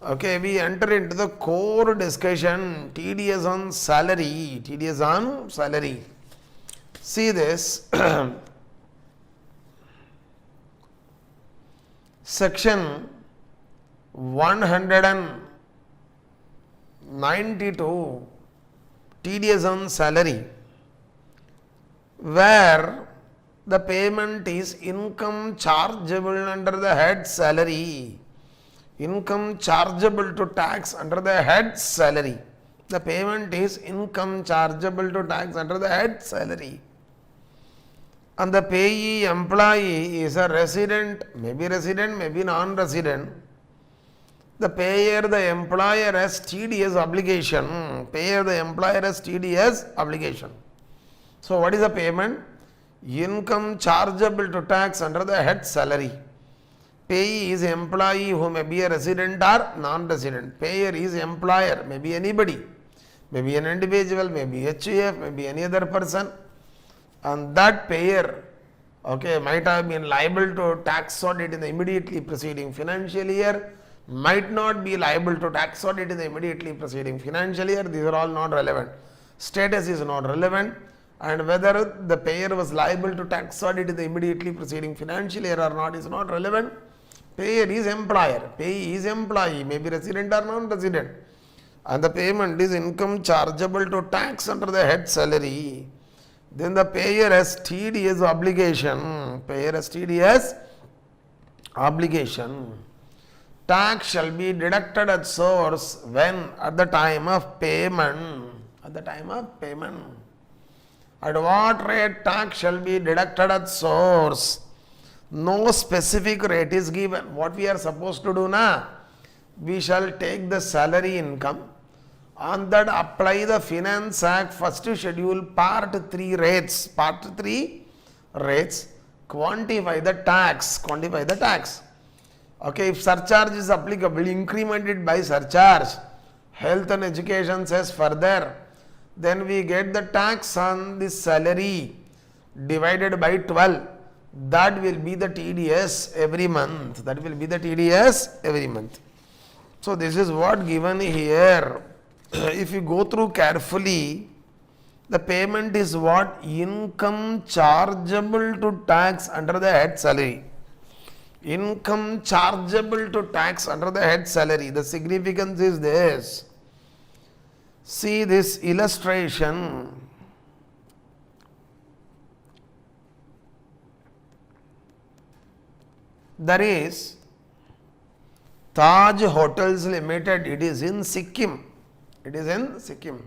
Okay, we enter into the core discussion, TDS on salary, TDS on salary. See this, section 192, TDS on salary, where the payment is income chargeable under the head salary. Income chargeable to tax under the head salary. The payment is income chargeable to tax under the head salary. And the payee employee is a resident, maybe non-resident. The payer, the employer has TDS obligation. Payer, the employer has TDS obligation. So what is the payment? Income chargeable to tax under the head salary. Payee is employee who may be a resident or non-resident. Payer is employer, may be anybody, maybe an individual, maybe HUF, maybe any other person. And that payer, okay, might have been liable to tax audit in the immediately preceding financial year, might not be liable to tax audit in the immediately preceding financial year. These are all not relevant. Status is not relevant. And whether the payer was liable to tax audit in the immediately preceding financial year or not is not relevant. Payer is employer, payee is employee, may be resident or non-resident, and the payment is income chargeable to tax under the head salary. Then the payer has TDS obligation. Payer has TDS obligation. Tax shall be deducted at source when at the time of payment. At the time of payment. At what rate tax shall be deducted at source? No specific rate is given. What we are supposed to do now? We shall take the salary income. On that apply the Finance Act first schedule part 3 rates. Part 3 rates. Quantify the tax. Quantify the tax. Okay, if surcharge is applicable, increment it by surcharge. Health and education says further. Then we get the tax on the salary divided by 12. That will be the TDS every month. That will be the TDS every month. So this is what given here. If you go through carefully, the payment is what? Income chargeable to tax under the head salary. Income chargeable to tax under the head salary. The significance is this. See this illustration. There is Taj Hotels Limited. It is in Sikkim. It is in Sikkim.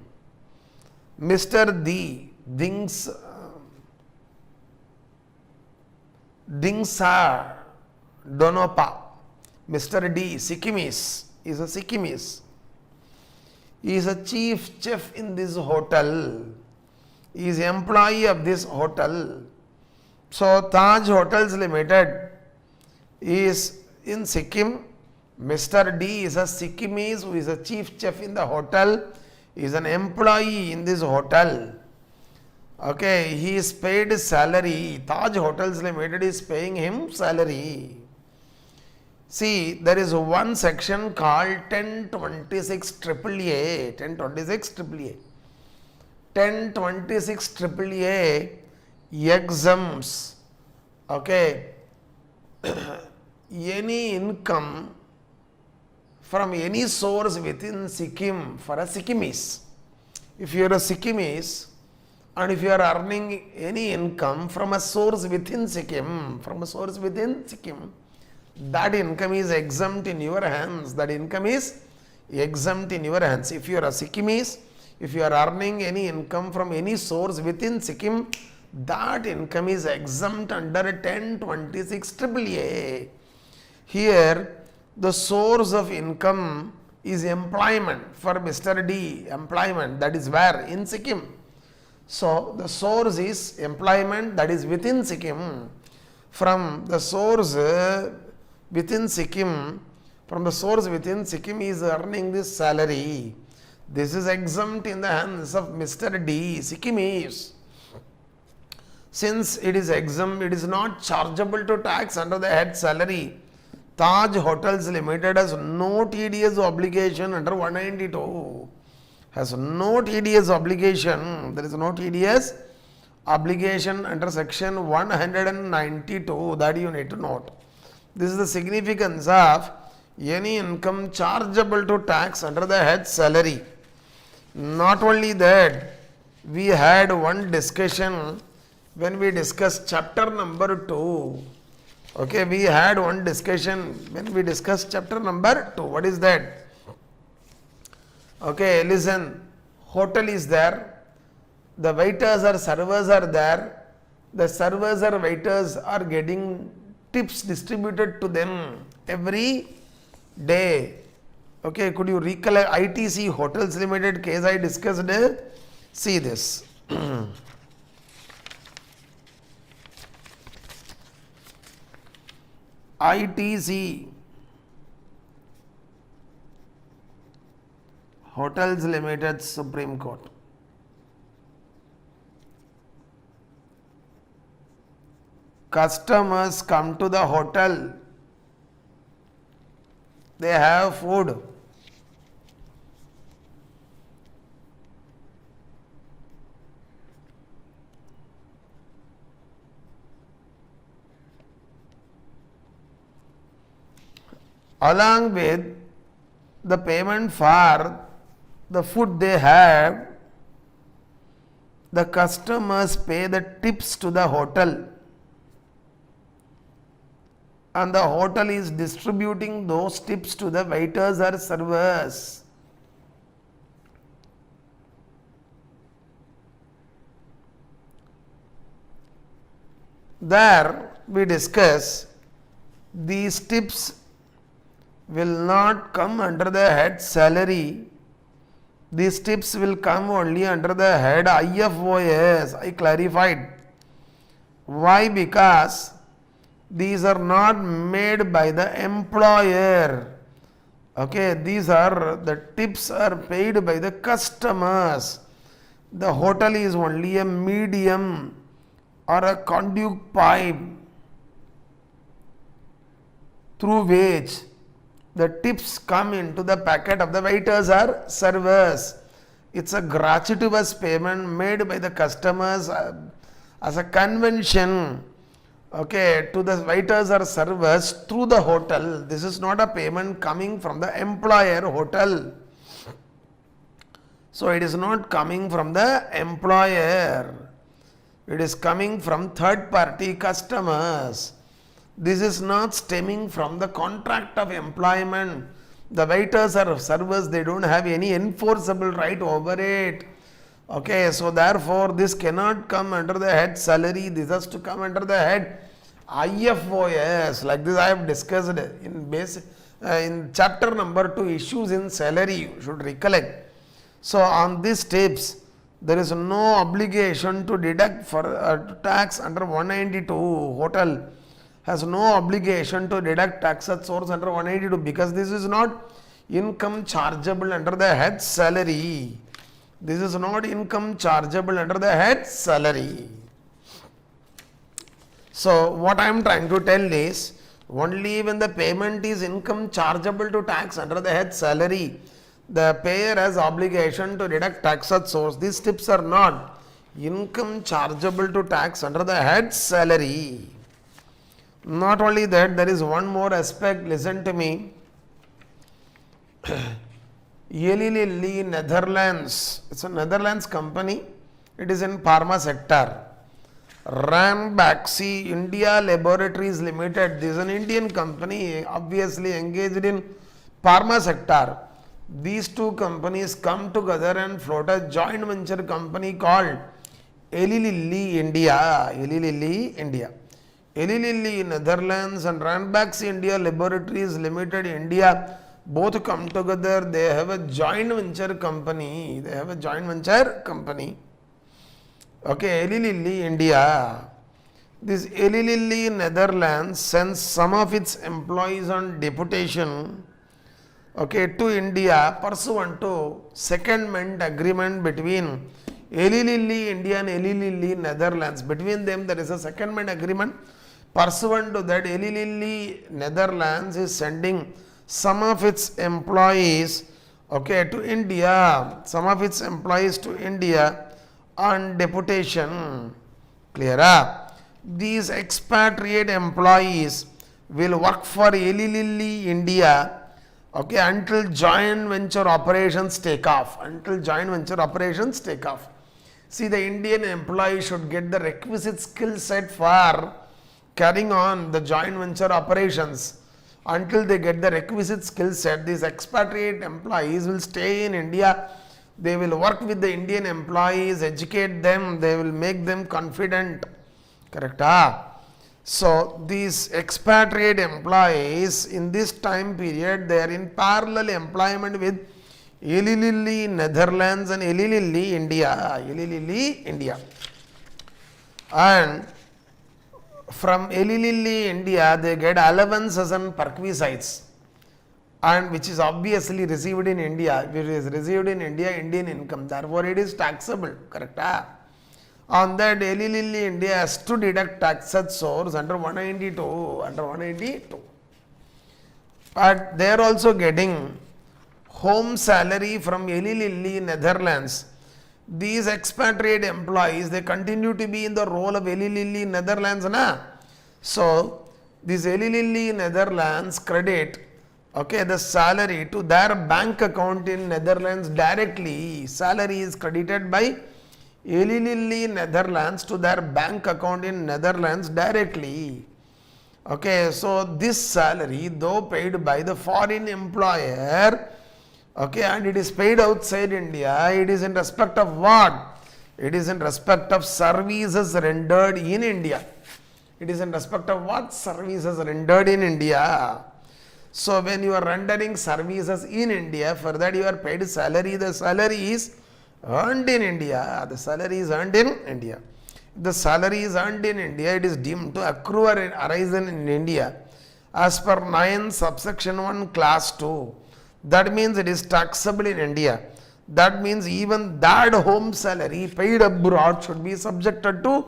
Mr. Dingsa Donopa. Mr. D, Sikkimese, is a Sikkimese. He is a chief chef in this hotel. He is employee of this hotel. So Taj Hotels Limited is in Sikkim. Mr. D is a Sikkimese who is a chief chef in the hotel. He is an employee in this hotel. Okay, he is paid salary. Taj Hotels Limited is paying him salary. See, there is one section called 1026 AAA. 1026 AAA. 1026 AAA exempts, okay, any income from any source within Sikkim for a Sikkimese. If you are a Sikkimese and if you are earning any income from a source within Sikkim, that income is exempt in your hands. That income is exempt in your hands. If you are a Sikkimese, if you are earning any income from any source within Sikkim, that income is exempt under 1026 AAA. Here, the source of income is employment for Mr. D. Employment, that is where? In Sikkim. So, the source is employment, that is within Sikkim. From the source within Sikkim, he is earning this salary. This is exempt in the hands of Mr. D, Sikkimese. Since it is exempt, it is not chargeable to tax under the head salary. Taj Hotels Limited has no TDS obligation under 192. Has no TDS obligation. There is no TDS obligation under section 192. That you need to note. This is the significance of any income chargeable to tax under the head salary. Not only that, we had one discussion when we discussed chapter number 2. Okay, we had one discussion when we discussed chapter number 2. What is that? Okay, listen. Hotel is there. The waiters or servers are there. The servers or waiters are getting tips distributed to them every day. Okay, could you recollect ITC Hotels Limited case I discussed? See this. ITC Hotels Limited, Supreme Court. Customers come to the hotel. They have food. Along with the payment for the food they have, the customers pay the tips to the hotel, and the hotel is distributing those tips to the waiters or servers. There we discuss these tips will not come under the head salary. These tips will come only under the head IFOS. I clarified. Why? Because these are not made by the employer. Okay, these are the tips are paid by the customers. The hotel is only a medium or a conduit pipe through which the tips come into the packet of the waiters or servers. It's a gratuitous payment made by the customers as a convention, okay, to the waiters or servers through the hotel. This is not a payment coming from the employer hotel. So it is not coming from the employer. It is coming from third party customers. This is not stemming from the contract of employment. The waiters or servers, they don't have any enforceable right over it. Okay, so therefore this cannot come under the head salary. This has to come under the head IFOS. Like this I have discussed in chapter number 2, issues in salary, you should recollect. So on these tips, there is no obligation to deduct for tax under 192. Hotel has no obligation to deduct tax at source under 182 because this is not income chargeable under the head salary. This is not income chargeable under the head salary. So what I am trying to tell is, only when the payment is income chargeable to tax under the head salary, the payer has obligation to deduct tax at source. These tips are not income chargeable to tax under the head salary. Not only that, there is one more aspect. Listen to me. Eli Lilly, Netherlands. It's a Netherlands company. It is in pharma sector. Ranbaxy India Laboratories Limited. This is an Indian company, obviously engaged in pharma sector. These two companies come together and float a joint venture company called Eli Lilly India. Eli Lilly India. Eli Lilly Netherlands and Ranbaxy India Laboratories Limited India both come together. They have a joint venture company. Okay, Eli Lilly India. This Eli Lilly Netherlands sends some of its employees on deputation, okay, to India pursuant to secondment agreement between Eli Lilly India and Eli Lilly Netherlands. Between them there is a secondment agreement Pursuant to that, Eli Lilly Netherlands is sending some of its employees, okay, to India, some of its employees to India on deputation. Clear? These expatriate employees will work for Eli Lilly India, okay, until joint venture operations take off. Until joint venture operations take off. See, the Indian employee should get the requisite skill set for carrying on the joint venture operations. Until they get the requisite skill set, these expatriate employees will stay in India. They will work with the Indian employees, educate them, they will make them confident. Correct? So, these expatriate employees in this time period, they are in parallel employment with Eli Lilly Netherlands and Eli Lilly India. Eli Lilly India. And from Eli Lilly India, they get allowances and perquisites, and which is obviously received in India. If it is received in India, Indian income, therefore it is taxable. Correct? On that, Eli Lilly India has to deduct tax at source under 192. Under 192. But they are also getting home salary from Eli Lilly Netherlands. These expatriate employees, they continue to be in the role of Eli Lilly Netherlands. So, this Eli Lilly Netherlands credit, okay, the salary to their bank account in Netherlands directly. Salary is credited by Eli Lilly Netherlands to their bank account in Netherlands directly. Okay, so this salary, though paid by the foreign employer, okay, and it is paid outside India, it is in respect of what? It is in respect of services rendered in India. It is in respect of what? Services rendered in India. So, when you are rendering services in India, for that you are paid salary, the salary is earned in India. The salary is earned in India. If the salary is earned in India, it is deemed to accrue or arisen in India as per 9 subsection 1 class 2. That means it is taxable in India. That means even that home salary paid abroad should be subjected to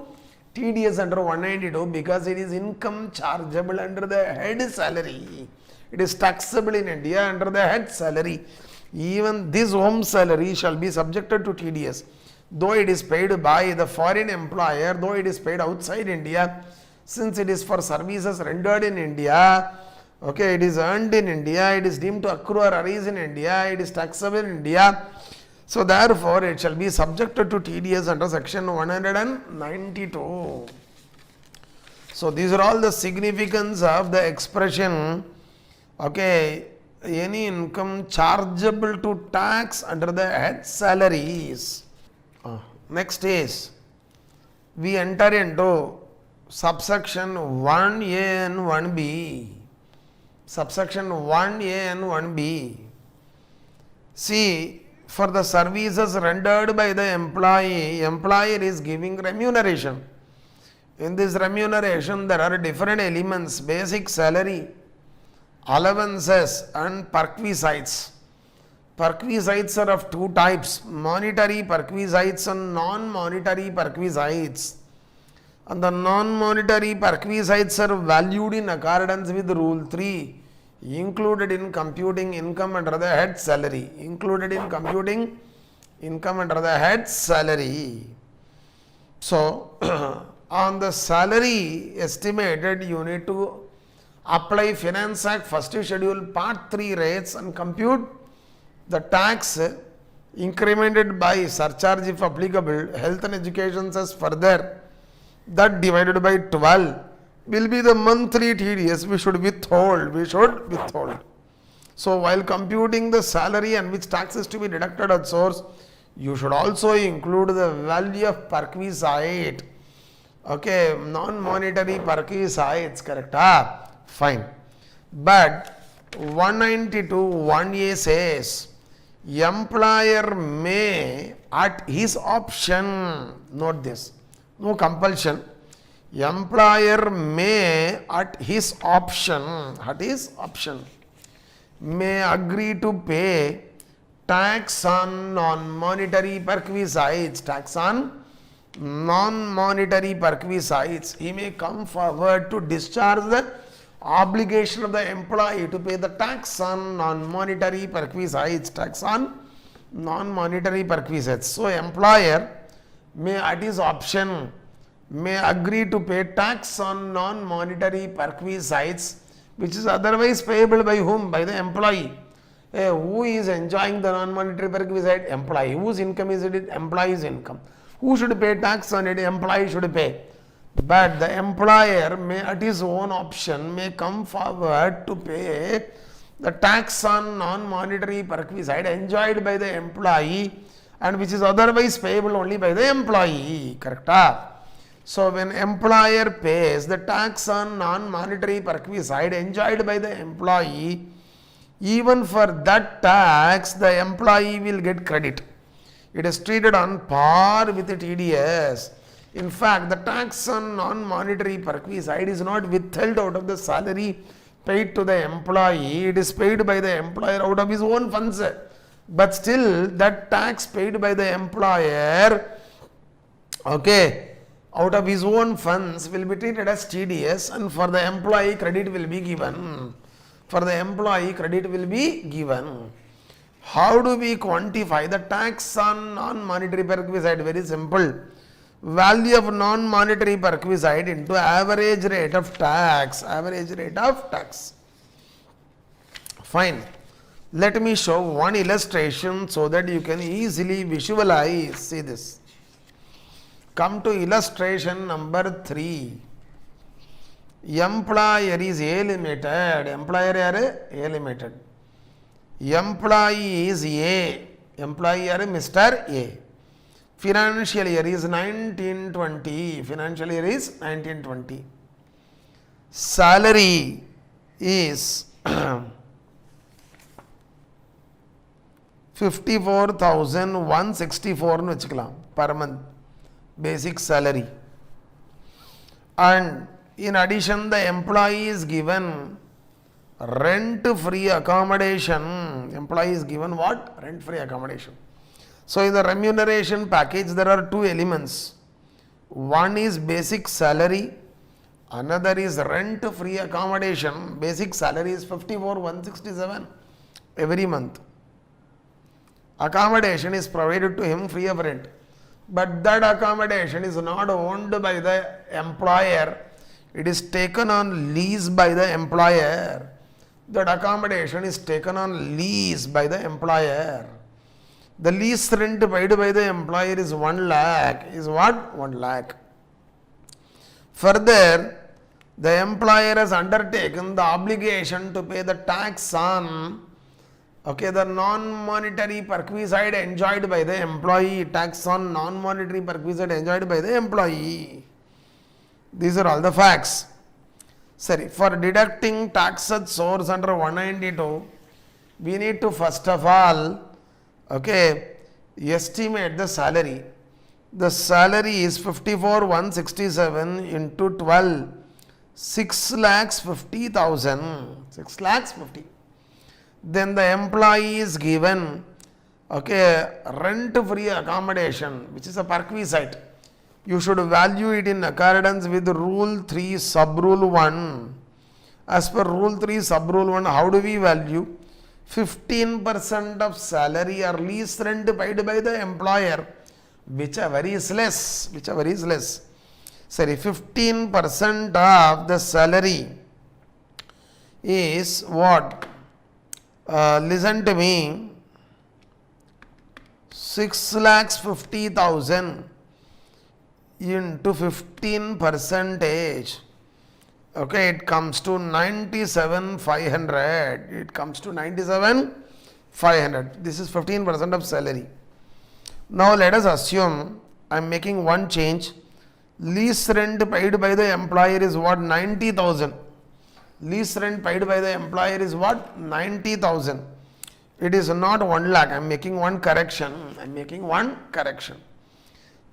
TDS under 192 because it is income chargeable under the head salary. It is taxable in India under the head salary. Even this home salary shall be subjected to TDS. Though it is paid by the foreign employer, though it is paid outside India, since it is for services rendered in India, okay, it is earned in India, it is deemed to accrue or arise in India, it is taxable in India. So, therefore, it shall be subjected to TDS under section 192. So, these are all the significance of the expression, okay, any income chargeable to tax under the head salaries. Next is, we enter into subsection 1A and 1B. Subsection 1A and 1B. See, for the services rendered by the employee, employer is giving remuneration. In this remuneration, there are different elements: basic salary, allowances, and perquisites. Perquisites are of two types: monetary perquisites and non-monetary perquisites. And the non-monetary perquisites are valued in accordance with Rule 3, included in computing income under the head salary. Included in computing income under the head salary. So, on the salary estimated, you need to apply Finance Act first schedule part 3 rates and compute the tax incremented by surcharge if applicable, health and education cess further, that divided by 12 will be the monthly TDS we should withhold. So, while computing the salary and which tax is to be deducted at source, you should also include the value of perquisite. Okay, non-monetary perquisites, correct? Fine. But 192 1A says, employer may at his option, note this, no compulsion, employer may at his option, may agree to pay tax on non-monetary perquisites, tax on non-monetary perquisites, he may come forward to discharge the obligation of the employee to pay the tax on non-monetary perquisites, tax on non-monetary perquisites. So, employer may at his option may agree to pay tax on non-monetary perquisites which is otherwise payable by whom? By the employee. Who is enjoying the non-monetary perquisite? Employee. Whose income is it? Employee's income. Who should pay tax on it? Employee should pay. But the employer may at his own option may come forward to pay the tax on non-monetary perquisite enjoyed by the employee and which is otherwise payable only by the employee. Correct? So, when employer pays the tax on non-monetary perquisite enjoyed by the employee, even for that tax the employee will get credit. It is treated on par with the TDS. In fact, the tax on non-monetary perquisite is not withheld out of the salary paid to the employee. It is paid by the employer out of his own funds. But still, that tax paid by the employer, out of his own funds will be treated as TDS, and for the employee credit will be given. For the employee credit will be given. How do we quantify the tax on non-monetary perquisite? Very simple. Value of non-monetary perquisite into average rate of tax. Average rate of tax. Fine. Let me show one illustration so that you can easily visualize. See this. Come to illustration number 3. Employer is A Limited. Employer is A Limited. Employee is A. Employee is Mr. A. Financial year is 1920. Financial year is 1920. Salary is 54,164 per month. Basic salary. And in addition, the employee is given rent-free accommodation. Employee is given what? Rent-free accommodation. So, in the remuneration package, there are two elements. One is basic salary, another is rent-free accommodation. Basic salary is 54,167 every month. Accommodation is provided to him free of rent. But that accommodation is not owned by the employer. It is taken on lease by the employer. That accommodation is taken on lease by the employer. The lease rent paid by the employer is 1 lakh. Is what? 1 lakh. Further, the employer has undertaken the obligation to pay the tax on the non-monetary perquisite enjoyed by the employee. Tax on non-monetary perquisite enjoyed by the employee. These are all the facts. Sorry, for deducting tax at source under 192, we need to first of all, estimate the salary. The salary is 54,167 into 12, 6,50,000. 6,50,000. Then the employee is given rent-free accommodation, which is a perquisite. You should value it in accordance with Rule 3 Sub-Rule 1. As per Rule 3 Sub-Rule 1, how do we value? 15% of salary or lease rent paid by the employer, whichever is less. Sorry, 15% of the salary is what? Listen to me. 6,50,000 into 15 percentage. It comes to 97,500. It comes to 97,500. This is 15% of salary. Now let us assume I am making one change. Lease rent paid by the employer is what? 90,000. Lease rent paid by the employer is what? 90,000. It is not 1 lakh. I am making one correction.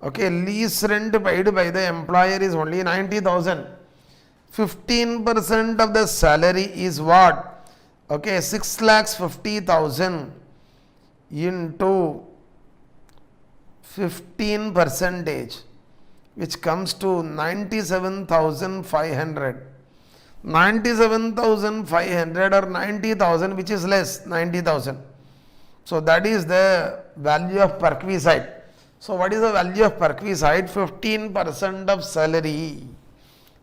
Lease rent paid by the employer is only 90,000. 15% of the salary is what? 6,50,000 into 15 percentage. which comes to 97,500. 97,500 or 90,000, which is less, 90,000. So that is the value of perquisite. So what is the value of perquisite? 15% of salary.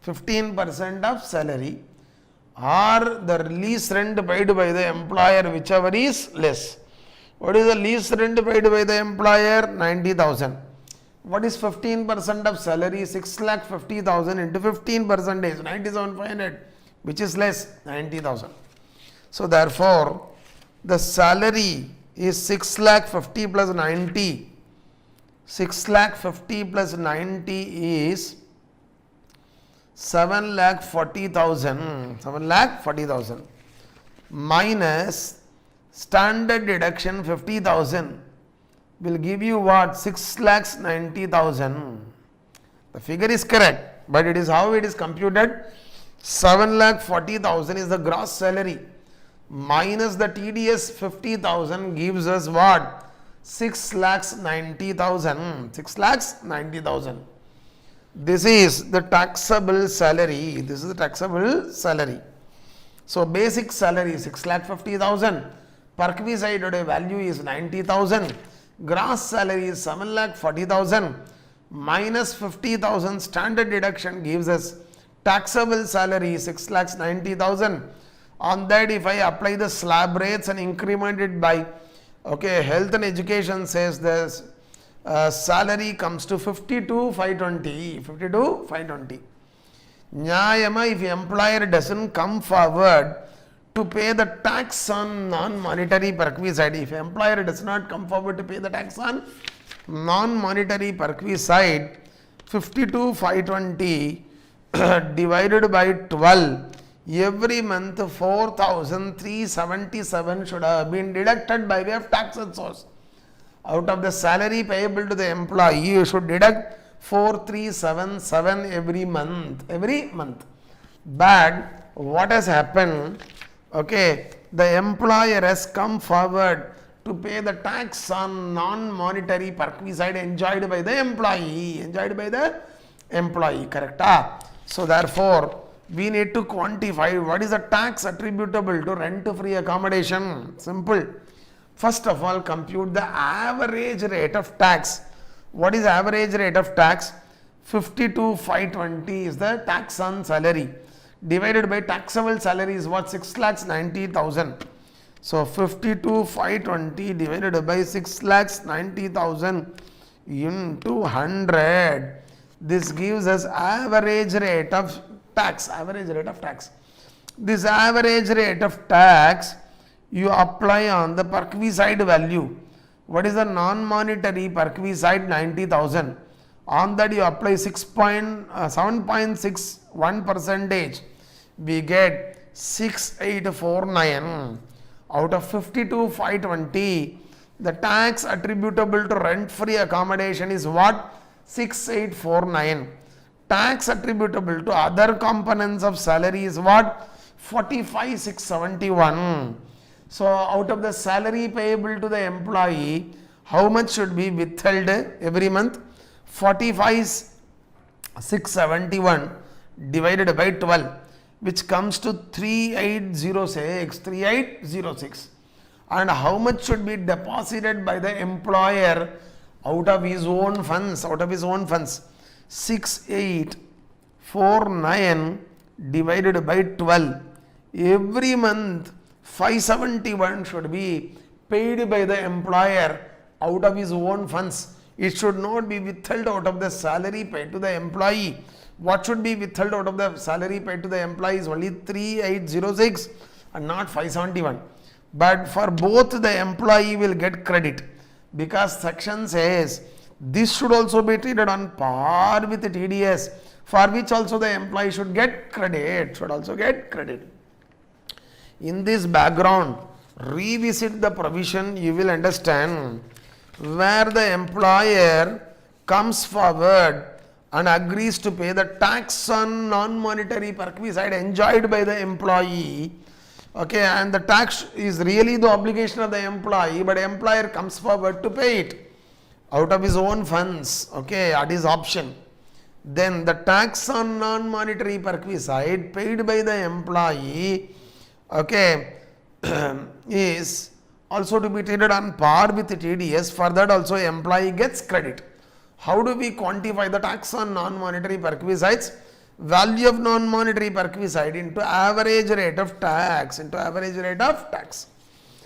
15% of salary or the lease rent paid by the employer, whichever is less. What is the lease rent paid by the employer? 90,000. What is 15% of salary? 6,50,000 into 15% is 97,500, which is less, 90,000. So therefore, the salary is 6,50,000 plus 90. 6,50,000 plus 90 is 7,40,000. 7,40,000 minus standard deduction 50,000 will give you what? 6,90,000. The figure is correct, but it is how it is computed. 7,40,000 is the gross salary minus the TDS 50,000 gives us what? 6,90,000. 6,90,000. This is the taxable salary. This is the taxable salary. So basic salary 6,50,000. Perquisite value is 90,000. Gross salary is 7,40,000 minus 50,000 standard deduction gives us taxable salary 6,90,000. On that, if I apply the slab rates and increment it by health and education says this salary comes to 52,520. 52,520. Nyayama, if employer doesn't come forward to pay the tax on non-monetary perquisite, if employer does not come forward to pay the tax on non-monetary perquisite, 52,520 divided by 12, every month 4,377 should have been deducted by way of tax and source. Out of the salary payable to the employee, you should deduct 4,377 every month. Every month. But what has happened? The employer has come forward to pay the tax on non-monetary perquisite enjoyed by the employee. Enjoyed by the employee, correct? So therefore, we need to quantify what is the tax attributable to rent-free accommodation. Simple. First of all, compute the average rate of tax. What is average rate of tax? 52,520 is the tax on salary. Divided by taxable salary is what? 6,90,000. So 52,520 divided by 6,90,000 into 100. This gives us average rate of tax. Average rate of tax. This average rate of tax you apply on the perquisite value. What is the non-monetary perquisite? 90,000. On that you apply 7.61 percentage. We get 6,849. Out of 52,520, the tax attributable to rent-free accommodation is what? 6,849. Tax attributable to other components of salary is what? 45,671. So out of the salary payable to the employee, how much should be withheld every month? 45,671 divided by 12, which comes to 3806. 3806. And how much should be deposited by the employer out of his own funds? Out of his own funds. 6,849 divided by 12. Every month 571 should be paid by the employer out of his own funds. It should not be withheld out of the salary paid to the employee. What should be withheld out of the salary paid to the employee is only 3806 and not 571. But for both, the employee will get credit, because section says this should also be treated on par with the TDS, for which also the employee should get credit. Should also get credit. In this background, revisit the provision, you will understand, where the employer comes forward and agrees to pay the tax on non-monetary perquisite enjoyed by the employee. And the tax is really the obligation of the employee, but employer comes forward to pay it out of his own funds, at his option. then the tax on non-monetary perquisite paid by the employee, okay, is also to be treated on par with TDS. For that also employee gets credit. How do we quantify the tax on non-monetary perquisites? Value of non-monetary perquisite into average rate of tax,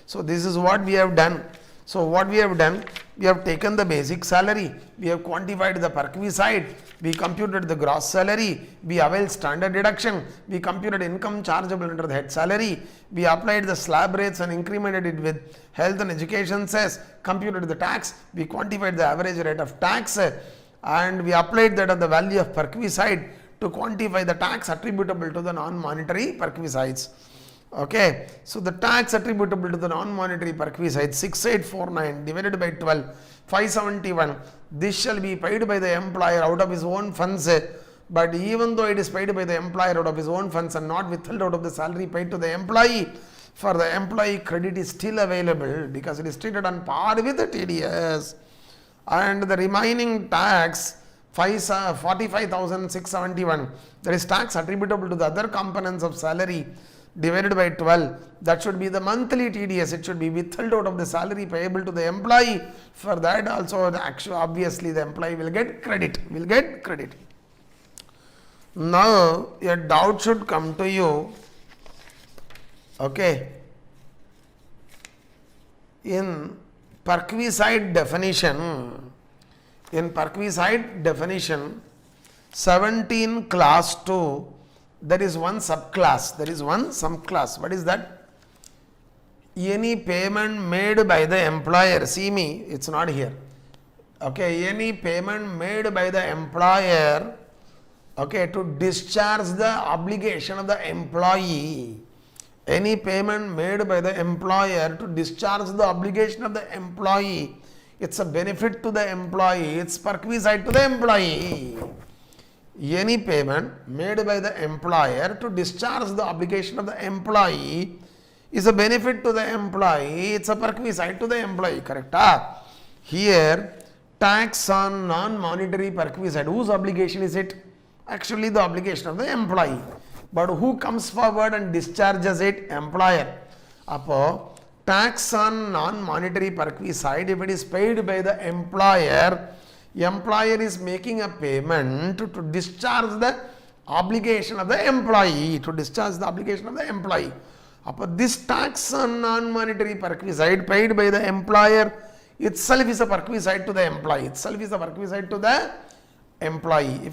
So this is what we have done. So what we have done, we have taken the basic salary, we have quantified the perquisite, we computed the gross salary, we availed standard deduction, we computed income chargeable under the head salary, we applied the slab rates and incremented it with health and education cess, computed the tax, we quantified the average rate of tax, and we applied that on the value of perquisite to quantify the tax attributable to the non-monetary perquisites. Okay, so the tax attributable to the non-monetary perquisite 6849 divided by 12, 571. This shall be paid by the employer out of his own funds. But even though it is paid by the employer out of his own funds and not withheld out of the salary paid to the employee, for the employee credit is still available because it is treated on par with the TDS. And the remaining tax 45,671, that is tax attributable to the other components of salary divided by 12, that should be the monthly TDS. It should be withheld out of the salary payable to the employee. For that also obviously the employee will get credit, Now a doubt should come to you, okay, in perquisite definition, 17 class 2, there is one subclass. What is that? Any payment made by the employer. See me, it's not here. Okay, any payment made by the employer, okay, to discharge the obligation of the employee. Any payment made by the employer to discharge the obligation of the employee, it's a benefit to the employee, it's perquisite to the employee. Any payment made by the employer to discharge the obligation of the employee is a benefit to the employee, it's a perquisite to the employee, correct? Here, tax on non-monetary perquisite, whose obligation is it? Actually the obligation of the employee. But who comes forward and discharges it? Employer. Appo, tax on non-monetary perquisite, if it is paid by the employer is making a payment to discharge the obligation of the employee, Appo, this tax on non-monetary perquisite paid by the employer itself is a perquisite to the employee. If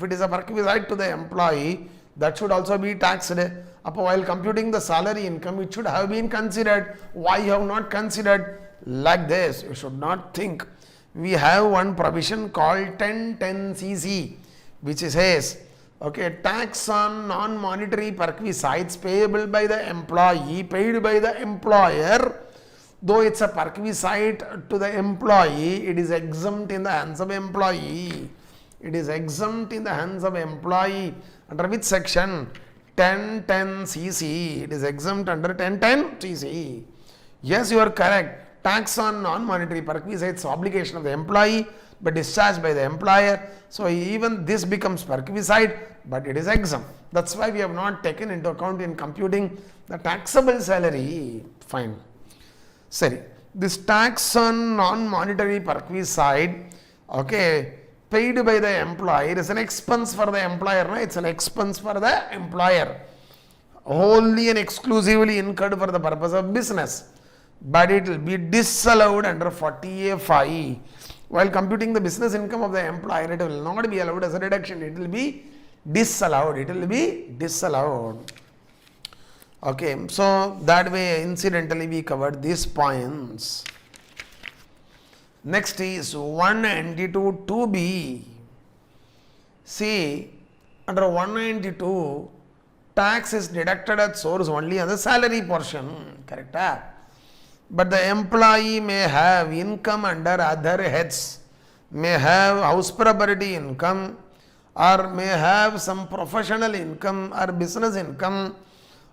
it is a perquisite to the employee, that should also be taxed. Appo, while computing the salary income, it should have been considered. Why you have not considered? Like this, you should not think. We have one provision called 1010cc, which says, okay, tax on non-monetary perquisites payable by the employee, paid by the employer, though it's a perquisite to the employee, it is exempt in the hands of employee. Under which section? 1010cc. It is exempt under 1010cc. Yes, you are correct. Tax on non-monetary perquisites obligation of the employee but discharged by the employer. So even this becomes perquisite, but it is exempt. That's why we have not taken into account in computing the taxable salary. Fine. Sorry. This tax on non-monetary perquisite, okay, paid by the employer is an expense for the employer. No? It's an expense for the employer, wholly and exclusively incurred for the purpose of business. But it will be disallowed under 40A5. While computing the business income of the employer, it will not be allowed as a deduction. It will be disallowed. Okay, so that way incidentally we covered these points. Next is 192 2B. See, under 192, tax is deducted at source only on the salary portion. Correct? But the employee may have income under other heads, may have house property income, or may have some professional income or business income,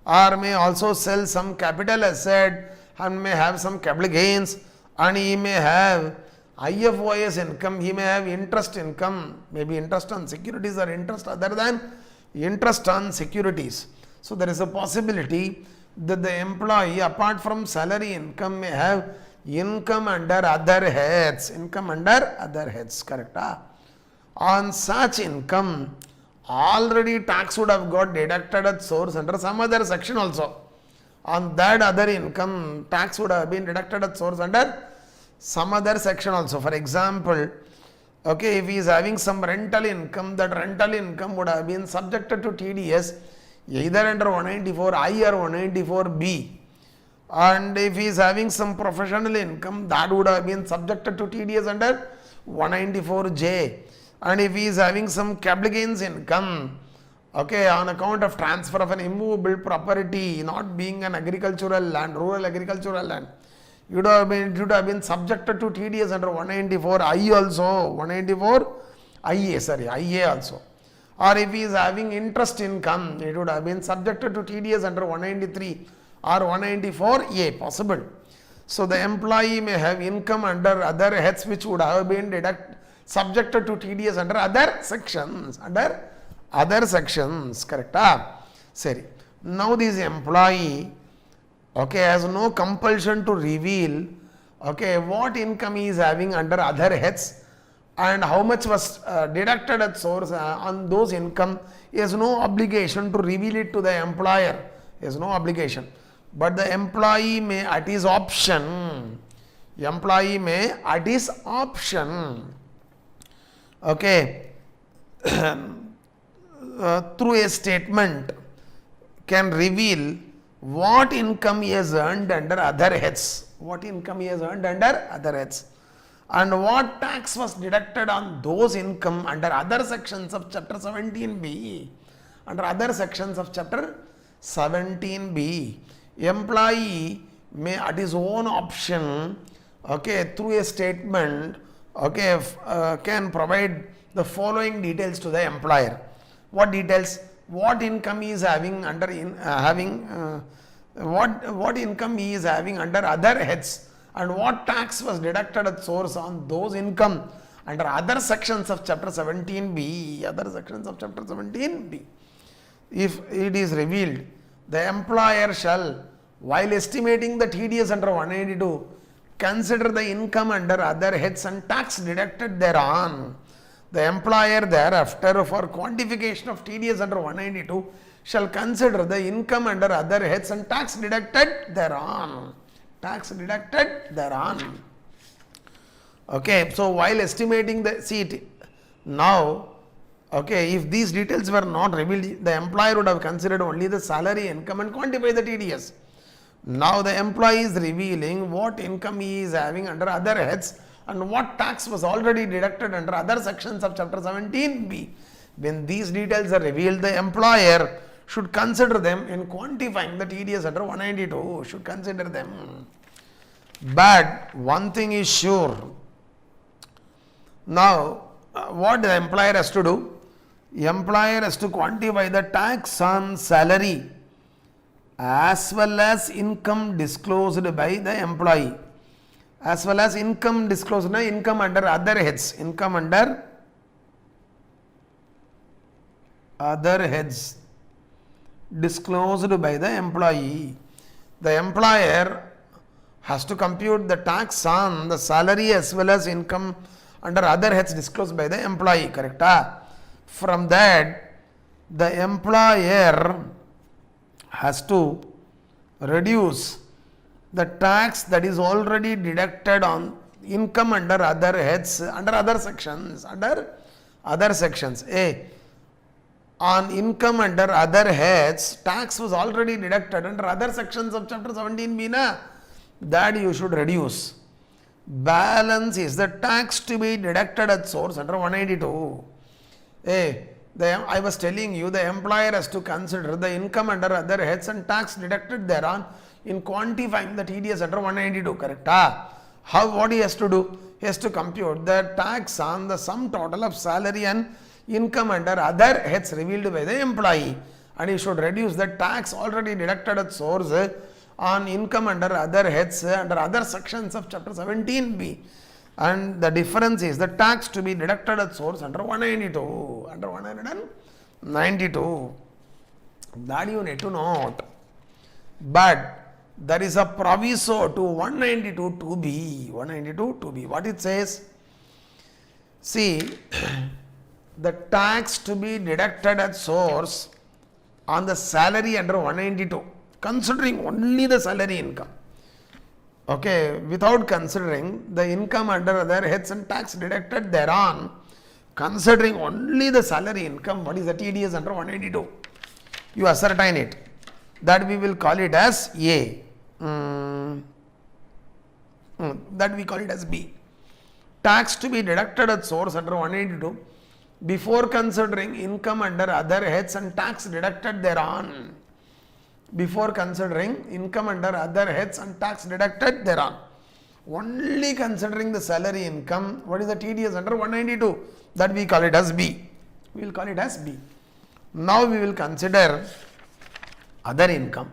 or may also sell some capital asset and may have some capital gains, and he may have IFOS income, he may have interest income, maybe interest on securities or interest other than interest on securities. So there is a possibility that the employee apart from salary income may have income under other heads, correct? On such income, already tax would have got deducted at source under some other section also. On that other income, tax would have been deducted at source under some other section also. For example, okay, if he is having some rental income, that rental income would have been subjected to TDS either under 194I or 194B. And if he is having some professional income, that would have been subjected to TDS under 194J. And if he is having some capital gains income, okay, on account of transfer of an immovable property, not being an agricultural land, rural agricultural land, it would have been subjected to TDS under 194I also, 194IA also. Or if he is having interest income, it would have been subjected to TDS under 193 or 194A, possible. So the employee may have income under other heads which would have been subjected to TDS under other sections, correct? Seri. Now this employee, okay, has no compulsion to reveal, okay, what income he is having under other heads and how much was deducted at source on those income. He has no obligation to reveal it to the employer. He has no obligation. But the employee may at his option, okay, through a statement can reveal what income he has earned under other heads, and what tax was deducted on those income under other sections of chapter 17B, employee may at his own option, okay, through a statement, okay, can provide the following details to the employer. What details? What income he is having under what income he is having under other heads, and what tax was deducted at source on those income under other sections of chapter 17B, If it is revealed, the employer shall, while estimating the TDS under 182, consider the income under other heads and tax deducted thereon. The employer thereafter, for quantification of TDS under 192, shall consider the income under other heads and tax deducted thereon. Okay, so while estimating the seat, now, okay, if these details were not revealed, the employer would have considered only the salary income and quantify the TDS. Now the employee is revealing what income he is having under other heads and what tax was already deducted under other sections of chapter 17B. When these details are revealed, the employer should consider them in quantifying the TDS under 192, should consider them. But one thing is sure. Now, what the employer has to do? The employer has to quantify the tax on salary as well as income disclosed by the employee, as well as income disclosed, income under other heads, disclosed by the employee. The employer has to compute the tax on the salary as well as income under other heads disclosed by the employee, correct? From that, the employer has to reduce the tax that is already deducted on income under other heads, under other sections. On income under other heads, tax was already deducted under other sections of chapter 17B, that you should reduce. Balance is the tax to be deducted at source under 182. I was telling you, the employer has to consider the income under other heads and tax deducted thereon in quantifying the TDS under 192, correct? What he has to do? He has to compute the tax on the sum total of salary and income under other heads revealed by the employee, and he should reduce the tax already deducted at source on income under other heads under other sections of chapter 17B. and the difference is the tax to be deducted at source under 192. Under 192. That you need to note. But there is a proviso to 192 2b. 192 2b. What it says? See, the tax to be deducted at source on the salary under 192, considering only the salary income. Okay, without considering the income under other heads and tax deducted thereon, considering only the salary income, what is the TDS under 192? You ascertain it. That we will call it as A. That we call it as B. Tax to be deducted at source under 182 before considering income under other heads and tax deducted thereon. Before considering income under other heads and tax deducted thereon. Only considering the salary income, what is the TDS under 192? That we call it as B. We will call it as B. Now we will consider other income.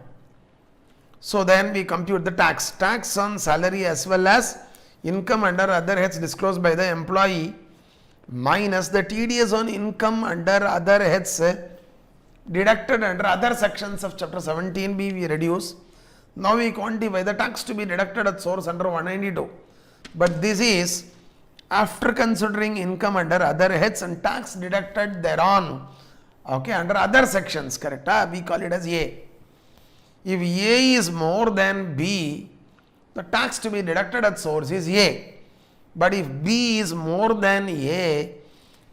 So then we compute the tax. Tax on salary as well as income under other heads disclosed by the employee minus the TDS on income under other heads deducted under other sections of chapter 17b we reduce. Now we quantify the tax to be deducted at source under 192. But this is after considering income under other heads and tax deducted thereon. Okay, under other sections, correct? We call it as A. If A is more than B, the tax to be deducted at source is A. But if B is more than A,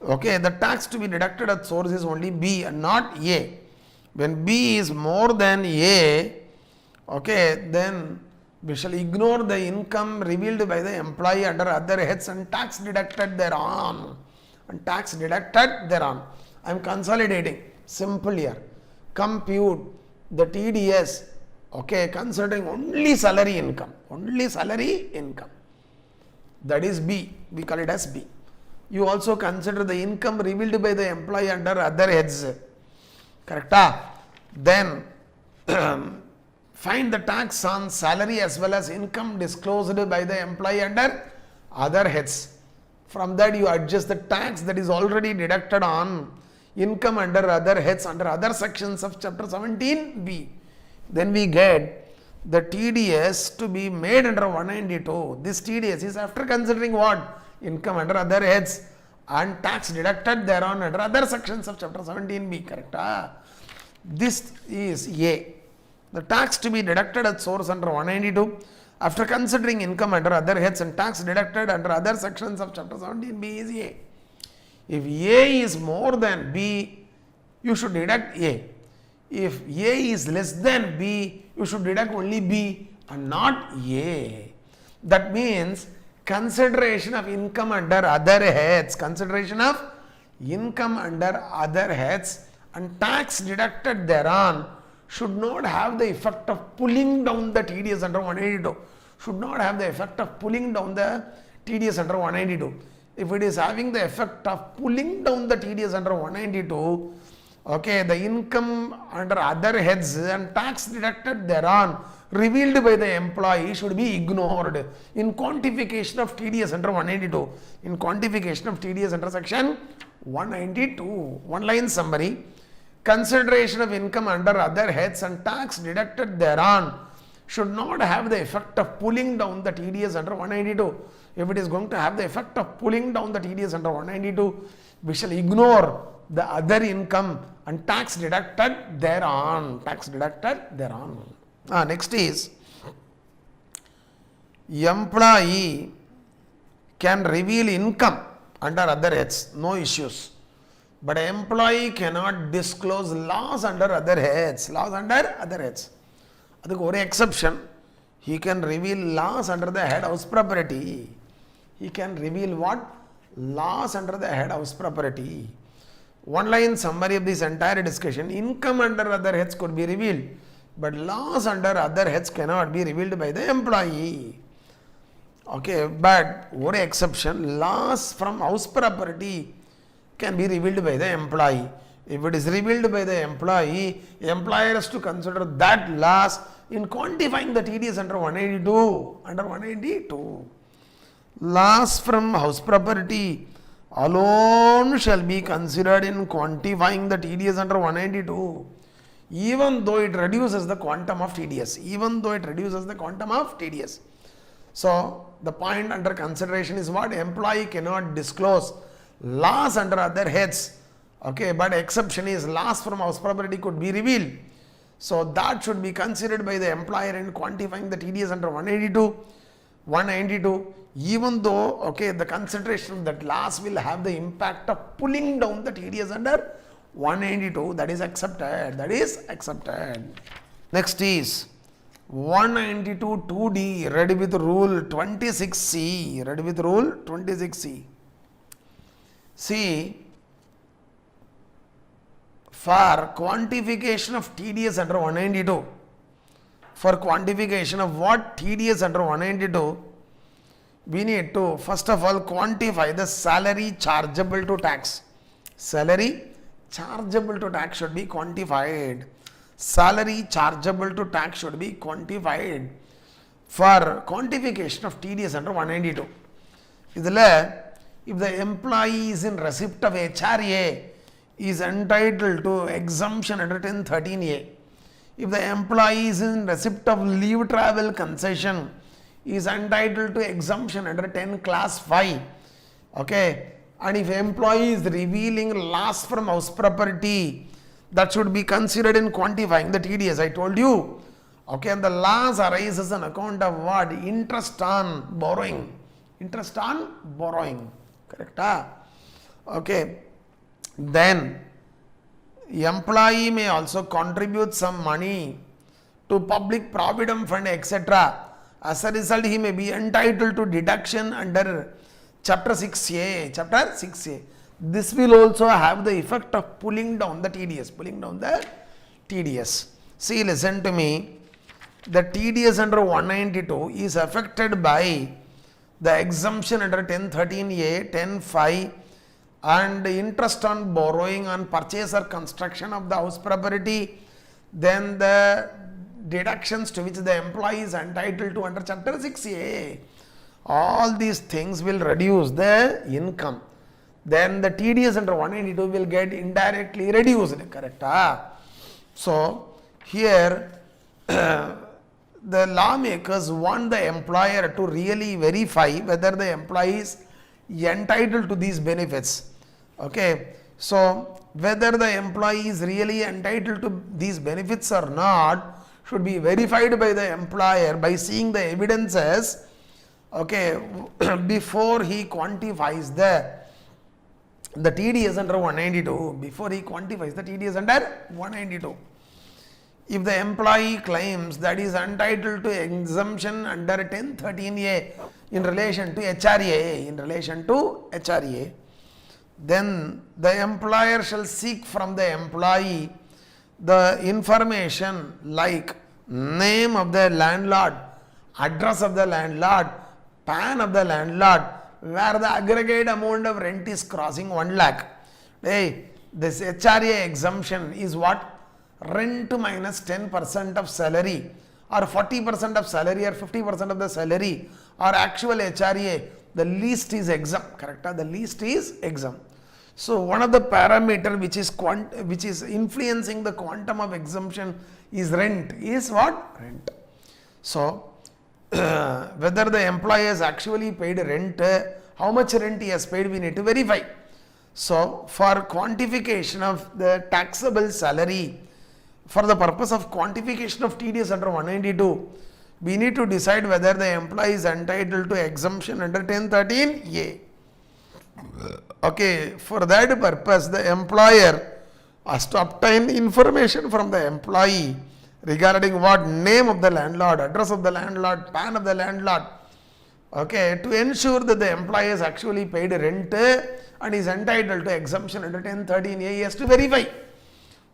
okay, the tax to be deducted at source is only B and not A. When B is more than A, okay, then we shall ignore the income revealed by the employee under other heads and tax deducted thereon. And tax deducted thereon. I am consolidating. Simple here. Compute the TDS, okay, considering only salary income. Only salary income. That is B. We call it as B. You also consider the income revealed by the employee under other heads. Correct? Then find the tax on salary as well as income disclosed by the employee under other heads. From that you adjust the tax that is already deducted on income under other heads under other sections of chapter 17b. Then we get the TDS to be made under 192. This TDS is after considering what? Income under other heads and tax deducted thereon under other sections of chapter 17b. Correct? This is A. The tax to be deducted at source under 192 after considering income under other heads and tax deducted under other sections of chapter 17b is A. If A is more than B, you should deduct A. If A is less than B, you should deduct only B and not A. That means consideration of income under other heads, consideration of income under other heads and tax deducted thereon should not have the effect of pulling down the TDS under 182. Should not have the effect of pulling down the TDS under 192. If it is having the effect of pulling down the TDS under 192, okay, the income under other heads and tax deducted thereon revealed by the employee should be ignored in quantification of TDS under 192. In quantification of TDS under section 192. One line summary. Consideration of income under other heads and tax deducted thereon should not have the effect of pulling down the TDS under 192. If it is going to have the effect of pulling down the TDS under 192, we shall ignore the other income and tax deducted thereon. Tax deducted thereon. Next is employee can reveal income under other heads, no issues. But employee cannot disclose loss under other heads. Loss under other heads. That's one exception. He can reveal loss under the head house property. He can reveal what? Loss under the head house property. One line summary of this entire discussion. Income under other heads could be revealed, but loss under other heads cannot be revealed by the employee. Okay, but one exception. Loss from house property can be revealed by the employee. If it is revealed by the employee, employer has to consider that loss in quantifying the TDS under 182. Under 182. Loss from house property alone shall be considered in quantifying the TDS under 192, even though it reduces the quantum of TDS. Even though it reduces the quantum of TDS. So, the point under consideration is what? Employee cannot disclose loss under other heads. Okay, but exception is loss from house property could be revealed. So, that should be considered by the employer in quantifying the TDS under 192, even though, okay, the consideration of that loss will have the impact of pulling down the TDS under 192, that is accepted. That is accepted. Next is 192 2D, read with rule 26C. Read with rule 26C. See, for quantification of TDS under 192, for quantification of what TDS under 192, we need to first of all quantify the salary chargeable to tax. Salary chargeable to tax should be quantified. Salary chargeable to tax should be quantified for quantification of TDS under 192. If the employee is in receipt of HRA, is entitled to exemption under 1013A. If the employee is in receipt of leave travel concession, is entitled to exemption under 10 class 5. Okay, and if employee is revealing loss from house property, that should be considered in quantifying the TDS. I told you. Okay, and the loss arises on account of what? Interest on borrowing. Interest on borrowing. Correct? Okay. Then employee may also contribute some money to public provident fund, etc. As a result, he may be entitled to deduction under chapter 6A. Chapter 6A. This will also have the effect of pulling down the TDS. Pulling down the TDS. See, listen to me. The TDS under 192 is affected by the exemption under 1013A, 10.5 and interest on borrowing on purchase or construction of the house property, then the deductions to which the employee is entitled to under chapter 6A. All these things will reduce the income. Then the TDS under 192 will get indirectly reduced. Correct? So, here the lawmakers want the employer to really verify whether the employee is entitled to these benefits. Okay, so whether the employee is really entitled to these benefits or not should be verified by the employer by seeing the evidences, okay, before he quantifies the TDS under 192, before he quantifies the TDS under 192. If the employee claims that he is entitled to exemption under 1013A in relation to HRA, then the employer shall seek from the employee the information like name of the landlord, address of the landlord, PAN of the landlord, where the aggregate amount of rent is crossing 1 lakh. Hey, this HRA exemption is what? Rent minus 10% of salary or 40% of salary or 50% of the salary or actual HRA, the least is exempt. Correct? The least is exempt. So, one of the parameter which is influencing the quantum of exemption is rent. Is what? Rent. So, whether the employee has actually paid rent, how much rent he has paid, we need to verify. So, for quantification of the taxable salary, for the purpose of quantification of TDS under 192, we need to decide whether the employee is entitled to exemption under 1013A. Okay, for that purpose, the employer has to obtain information from the employee regarding what? Name of the landlord, address of the landlord, PAN of the landlord. Okay, to ensure that the employee has actually paid rent and is entitled to exemption under 1013A, he has to verify.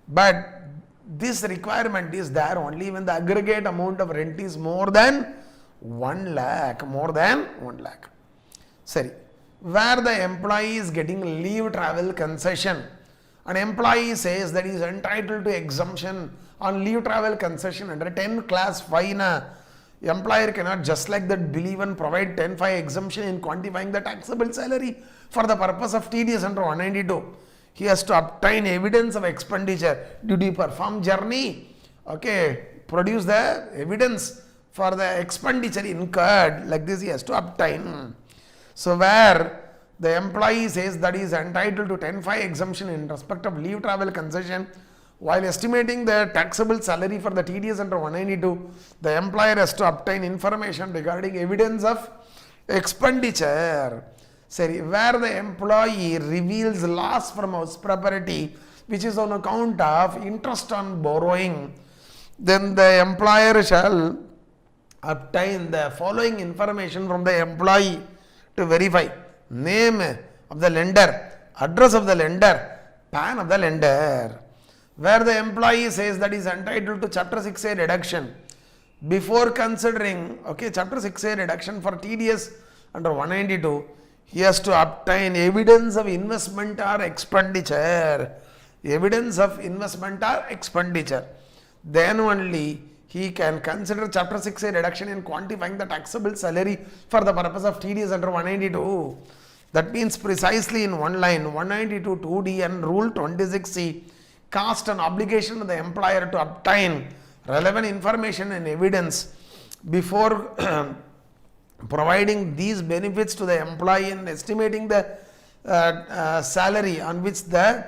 But this requirement is there only when the aggregate amount of rent is more than 1 lakh. More than 1 lakh. Sorry. Where the employee is getting leave travel concession, an employee says that he is entitled to exemption on leave travel concession under 10 class 5, Employer cannot just like that believe and provide 10(5) exemption in quantifying the taxable salary for the purpose of TDS under 192. He has to obtain evidence of expenditure. Did you perform journey? Okay, produce the evidence for the expenditure incurred. Like this he has to obtain. So where the employee says that he is entitled to 10(5) exemption in respect of leave travel concession, while estimating the taxable salary for the TDS under 192, the employer has to obtain information regarding evidence of expenditure. Sorry, where the employee reveals loss from house property which is on account of interest on borrowing, then the employer shall obtain the following information from the employee to verify: name of the lender, address of the lender, PAN of the lender. Where the employee says that he is entitled to Chapter 6A reduction, before considering Chapter 6A reduction for TDS under 192, he has to obtain evidence of investment or expenditure. Evidence of investment or expenditure. Then only he can consider Chapter 6A reduction in quantifying the taxable salary for the purpose of TDS under 192. That means precisely in one line, 192 2D and Rule 26C cast an obligation on the employer to obtain relevant information and evidence before providing these benefits to the employee and estimating the salary on which the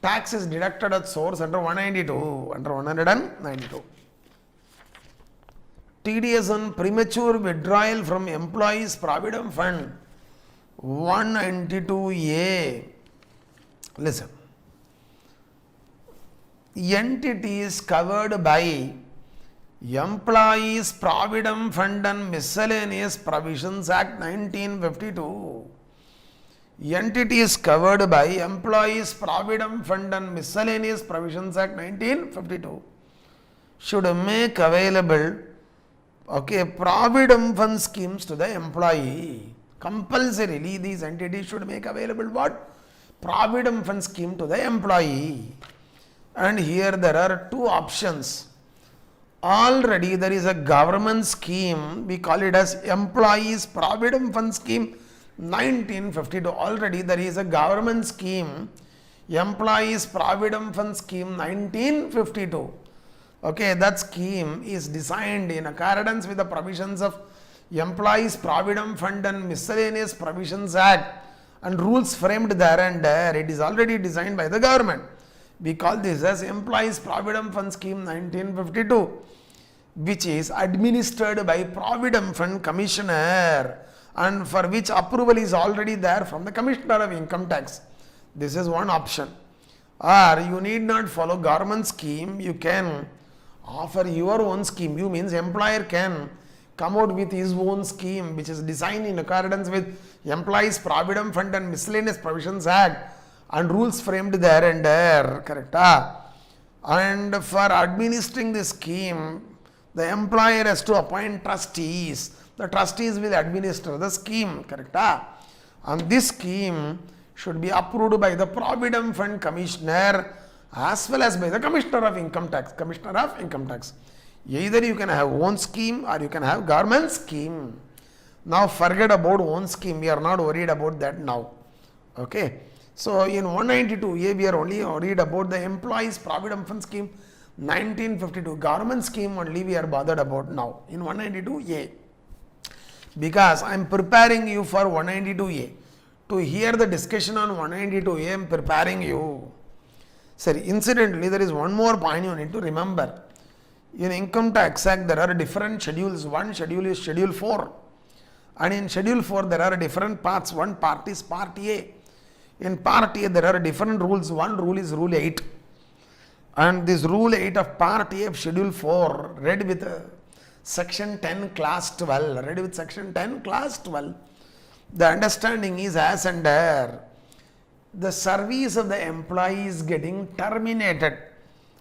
tax is deducted at source under 192. TDS on premature withdrawal from employees provident fund 192A. Listen. Entities covered by Employees Provident Fund and Miscellaneous Provisions Act 1952. Entities covered by Employees Provident Fund and Miscellaneous Provisions Act 1952 should make available provident fund schemes to the employee. Compulsorily these entities should make available what? Provident fund scheme to the employee. And here there are two options. Already there is a government scheme, we call it as Employees Provident Fund Scheme 1952. Already there is a government scheme, Employees Provident Fund Scheme 1952. That scheme is designed in accordance with the provisions of Employees Provident Fund and Miscellaneous Provisions Act and rules framed there and there. It is already designed by the government. We call this as Employees Provident Fund Scheme 1952, which is administered by Provident Fund Commissioner and for which approval is already there from the Commissioner of Income Tax. This is one option. Or you need not follow government scheme, you can offer your own scheme. You means employer can come out with his own scheme which is designed in accordance with Employees Provident Fund and Miscellaneous Provisions Act and rules framed there and there, correct? And for administering the scheme, the employer has to appoint trustees. The trustees will administer the scheme, correct? And this scheme should be approved by the Provident Fund Commissioner as well as by the Commissioner of Income Tax. Commissioner of Income Tax. Either you can have own scheme or you can have government scheme. Now forget about own scheme. We are not worried about that now. So in 192A we are only worried about the Employees Provident Fund Scheme 1952. Government scheme only we are bothered about now in 192A. Because I am preparing you for 192A. To hear the discussion on 192A, I am preparing you. Sorry, incidentally, there is one more point you need to remember. In Income Tax Act, there are different schedules. One schedule is Schedule 4. And in Schedule 4, there are different parts. One part is Part A. In Part A, there are different rules. One rule is Rule 8. And this Rule 8 of Part A of Schedule 4, read with Section 10, Class 12. Read with Section 10, Class 12. The understanding is as under the service of the employee is getting terminated.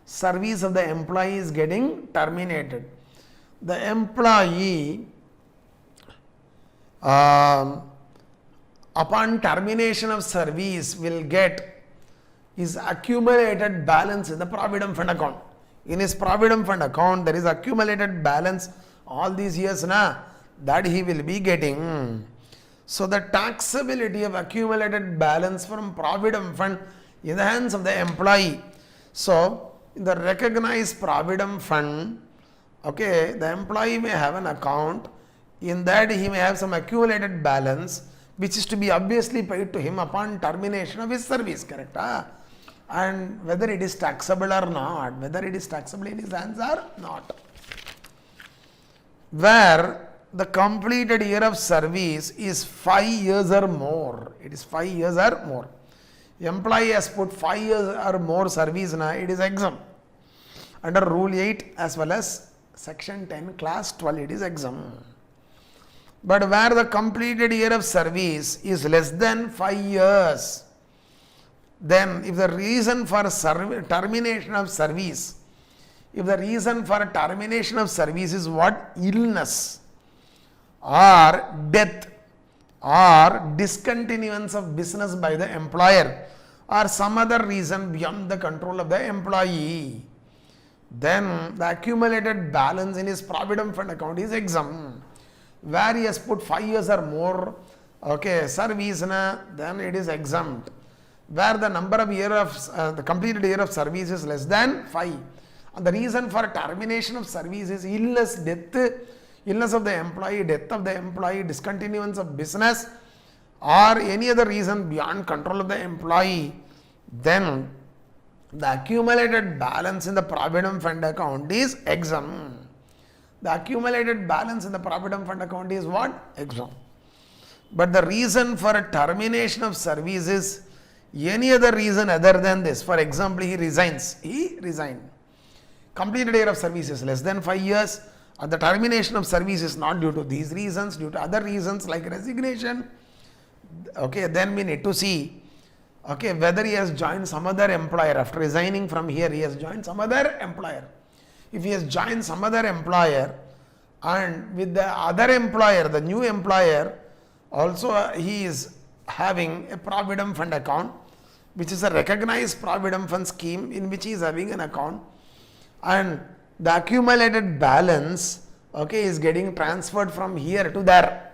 Service of the employee is getting terminated. The employee upon termination of service will get his accumulated balance in the Provident Fund account. In his Provident Fund account, there is accumulated balance all these years that he will be getting. So the taxability of accumulated balance from provident fund in the hands of the employee. So in the recognized provident fund, okay, the employee may have an account. In that he may have some accumulated balance which is to be obviously paid to him upon termination of his service, correct? And whether it is taxable or not, whether it is taxable in his hands or not. Where the completed year of service is 5 years or more, it is 5 years or more. Employee has put 5 years or more service, it is exempt. Under Rule 8 as well as Section 10, Class 12, it is exempt. But where the completed year of service is less than 5 years, then if the reason for termination of service, if the reason for termination of service is what? Illness or death or discontinuance of business by the employer or some other reason beyond the control of the employee, then the accumulated balance in his provident fund account is exempt. Where he has put 5 years or more, okay, service, then it is exempt. Where the number of year of the completed year of service is less than 5, and the reason for termination of service is illness, death, illness of the employee, death of the employee, discontinuance of business, or any other reason beyond control of the employee, then the accumulated balance in the provident fund account is exempt. The accumulated balance in the provident fund account is what? Exempt. But the reason for a termination of service is any other reason other than this. For example, he resigns. He resigned. Completed year of service is less than 5 years. And the termination of service is not due to these reasons, due to other reasons like resignation. Okay, then we need to see, okay, whether he has joined some other employer. After resigning from here, he has joined some other employer. If he has joined some other employer and with the other employer, the new employer, also he is having a provident fund account, which is a recognized provident fund scheme in which he is having an account, and the accumulated balance, okay, is getting transferred from here to there.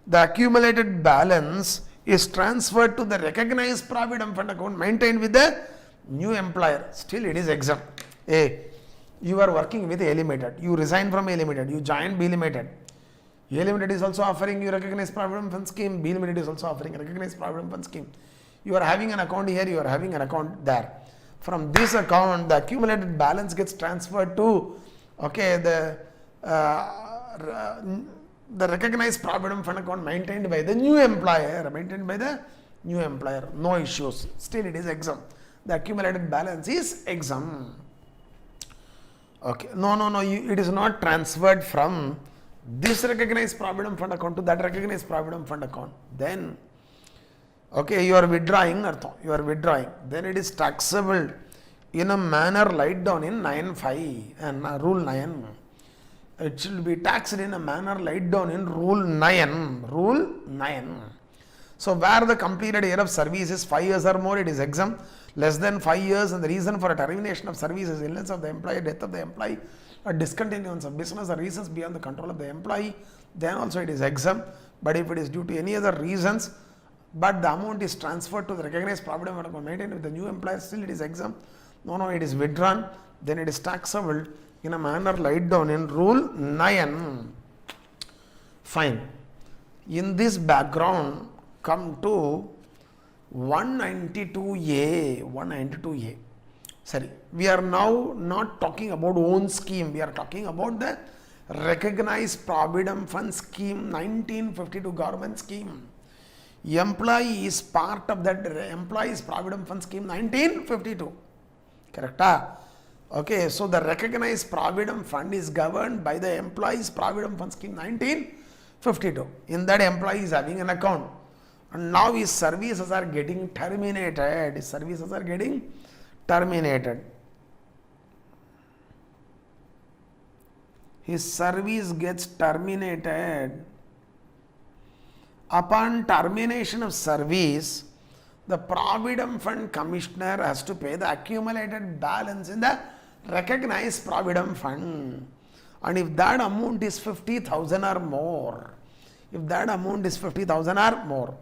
The accumulated balance is transferred to the recognized provident fund account maintained with the new employer. Still it is exempt. A, you are working with A Limited, you resign from A Limited, you join B Limited. A Limited is also offering you recognized provident fund scheme, B Limited is also offering a recognized provident fund scheme. You are having an account here, you are having an account there. From this account, the accumulated balance gets transferred to, okay, the recognized provident fund account maintained by the new employer, no issues. Still it is exempt. The accumulated balance is exempt. Okay, no, it is not transferred from this recognized provident fund account to that recognized provident fund account. Then, okay, you are withdrawing, then it is taxable in a manner laid down in 9(5) and Rule 9. It should be taxed in a manner laid down in Rule 9. So where the completed year of service is 5 years or more, it is exempt. Less than 5 years, and the reason for a termination of service is illness of the employee, death of the employee, or discontinuance of business, or reasons beyond the control of the employee, then also it is exempt. But if it is due to any other reasons, but the amount is transferred to the recognized provident fund account maintained with the new employer, still it is exempt. No, it is withdrawn, then it is taxable in a manner laid down in Rule 9. Fine. In this background, come to 192A. Sorry, we are now not talking about own scheme, we are talking about the recognized provident fund scheme, 1952 government scheme. Employee is part of that employees provident fund scheme 1952. Correct? Okay, so the recognized provident fund is governed by the employees provident fund scheme 1952. In that, employee is having an account, and now his services are getting terminated. His service gets terminated. Upon termination of service, the provident fund commissioner has to pay the accumulated balance in the recognized provident fund, and if that amount is 50,000 or more, if that amount is 50,000 or more,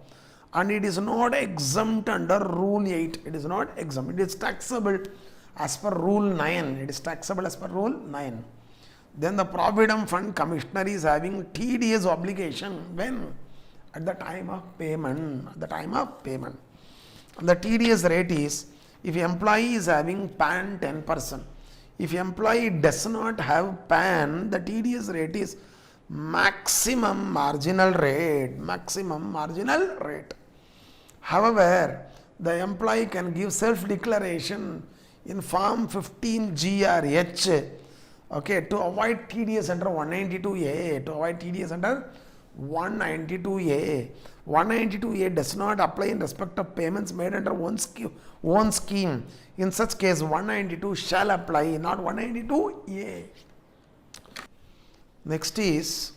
and it is not exempt under Rule 8, it is not exempt, it is taxable as per Rule 9, it is taxable as per Rule 9. Then the Provident Fund Commissioner is having TDS obligation when? At the time of payment, at the time of payment. And the TDS rate is, if employee is having PAN 10%, if employee does not have PAN, the TDS rate is maximum marginal rate, maximum marginal rate. However, the employee can give self-declaration in Form 15 GRH, okay, to avoid TDS under 192A, to avoid TDS under 192A. 192A does not apply in respect of payments made under one scheme. In such case, 192 shall apply, not 192A. Next is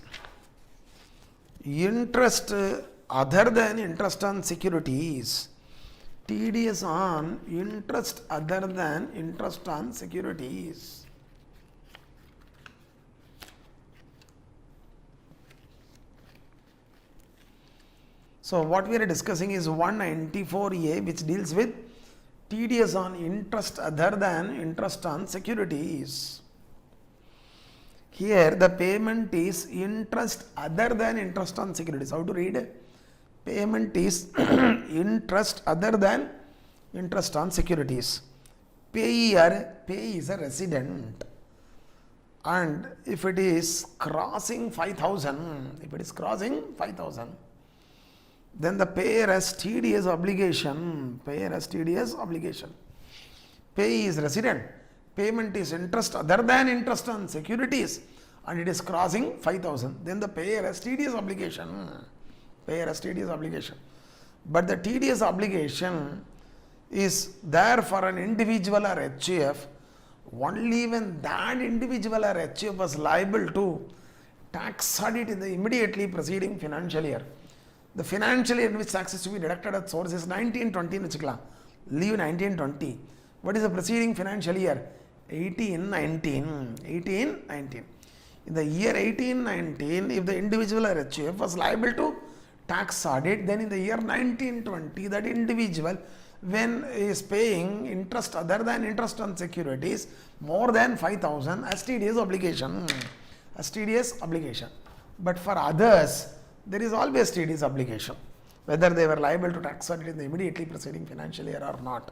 interest other than interest on securities. TDS on interest other than interest on securities. So what we are discussing is 194A, which deals with TDS on interest other than interest on securities. Here the payment is interest other than interest on securities. How to read? Payment is interest other than interest on securities. Pay is a resident, and if it is crossing 5,000, if it is crossing 5,000, then the payer has TDS obligation. Payer has TDS obligation. Pay is resident. Payment is interest other than interest on securities, and it is crossing 5,000. Then the payer has TDS obligation. Payer has TDS obligation. But the TDS obligation is there for an individual or HUF only when that individual or HUF was liable to tax audit in the immediately preceding financial year. The financial year in which tax is to be deducted at source is 1920 vechikkalam. Leave 1920. What is the preceding financial year? 1819. 1819. In the year 1819, if the individual or HUF was liable to tax audit, then in the year 1920, that individual, when is paying interest other than interest on securities more than 5,000, as TDS obligation. As TDS obligation. But for others, there is always TDS obligation, whether they were liable to tax audit in the immediately preceding financial year or not.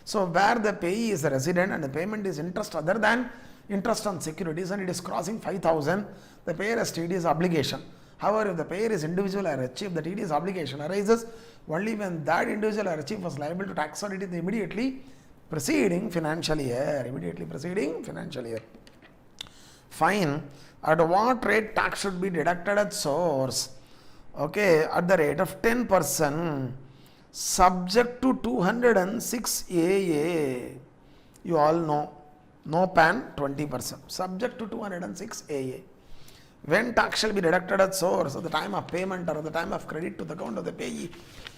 So where the payee is a resident and the payment is interest other than interest on securities and it is crossing 5,000, the payer has TDS obligation. However, if the payer is individual or HUF, the TDS obligation arises only when that individual or HUF was liable to tax audit in the immediately preceding financial year. Immediately preceding financial year. Fine. At what rate tax should be deducted at source? Okay, at the rate of 10%, subject to 206 AA. You all know. No PAN 20%. Subject to 206 AA. When tax shall be deducted at source at the time of payment or at the time of credit to the account of the payee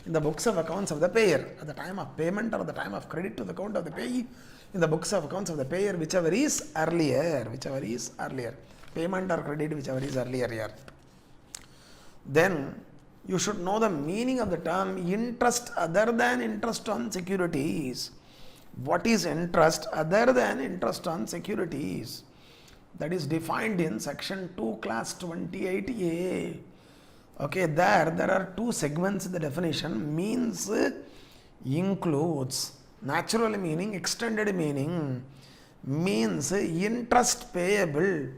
in the books of accounts of the payer, at the time of payment or at the time of credit to the account of the payee in the books of accounts of the payer, whichever is earlier, payment or credit, whichever is earlier here. Then you should know the meaning of the term interest other than interest on securities. What is interest other than interest on securities? That is defined in section 2 class 28A. Okay, there are two segments in the definition. Means includes, natural meaning, extended meaning. Means interest payable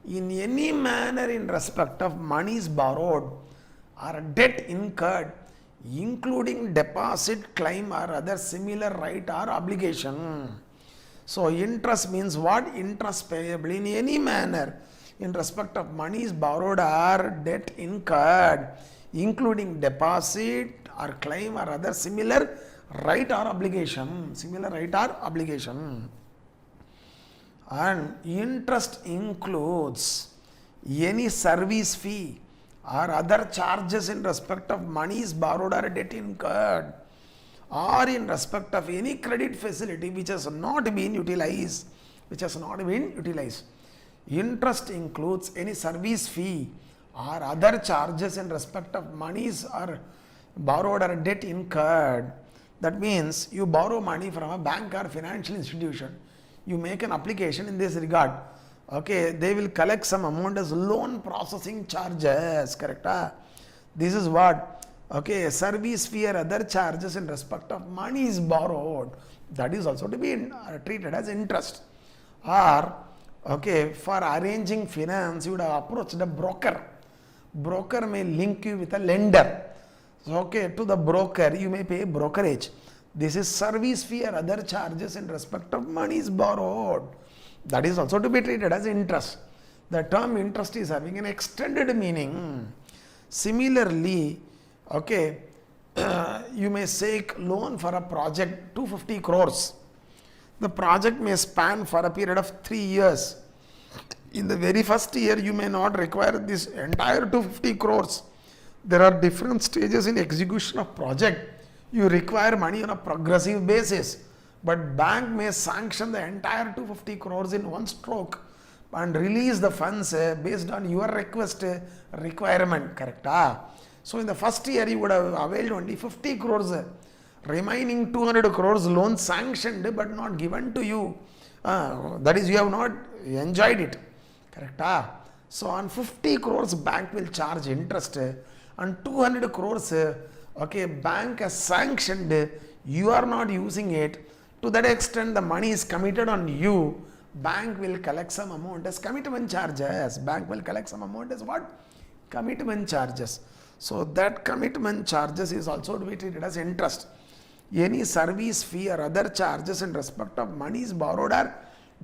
in any manner in respect of monies borrowed or debt incurred, including deposit, claim or other similar right or obligation. So interest means what? Interest payable in any manner in respect of monies borrowed or debt incurred, including deposit or claim or other similar right or obligation. Similar right or obligation. And interest includes any service fee or other charges in respect of monies borrowed or debt incurred, or in respect of any credit facility which has not been utilized, Interest includes any service fee or other charges in respect of monies or borrowed or debt incurred. That means you borrow money from a bank or financial institution. You make an application in this regard. Okay, they will collect some amount as loan processing charges, correct? This is what, okay, service fee or other charges in respect of money is borrowed. That is also to be treated as interest. Or, okay, for arranging finance, you would have approached a broker. Broker may link you with a lender. So, okay, to the broker, you may pay brokerage. This is service fee or other charges in respect of money is borrowed. That is also to be treated as interest. The term interest is having an extended meaning. Similarly, okay, you may take loan for a project 250 crores. The project may span for a period of 3 years. In the very first year, you may not require this entire 250 crores. There are different stages in execution of project. You require money on a progressive basis. But bank may sanction the entire 250 crores in one stroke and release the funds based on your request requirement, correct? So in the first year you would have availed only 50 crores, remaining 200 crores loan sanctioned but not given to you. That is, you have not enjoyed it, correct? So on 50 crores bank will charge interest, and 200 crores, okay, bank has sanctioned, you are not using it. To that extent, the money is committed on you. Bank will collect some amount as commitment charges. Bank will collect some amount as what? Commitment charges. So that commitment charges is also to be treated as interest. Any service fee or other charges in respect of monies borrowed or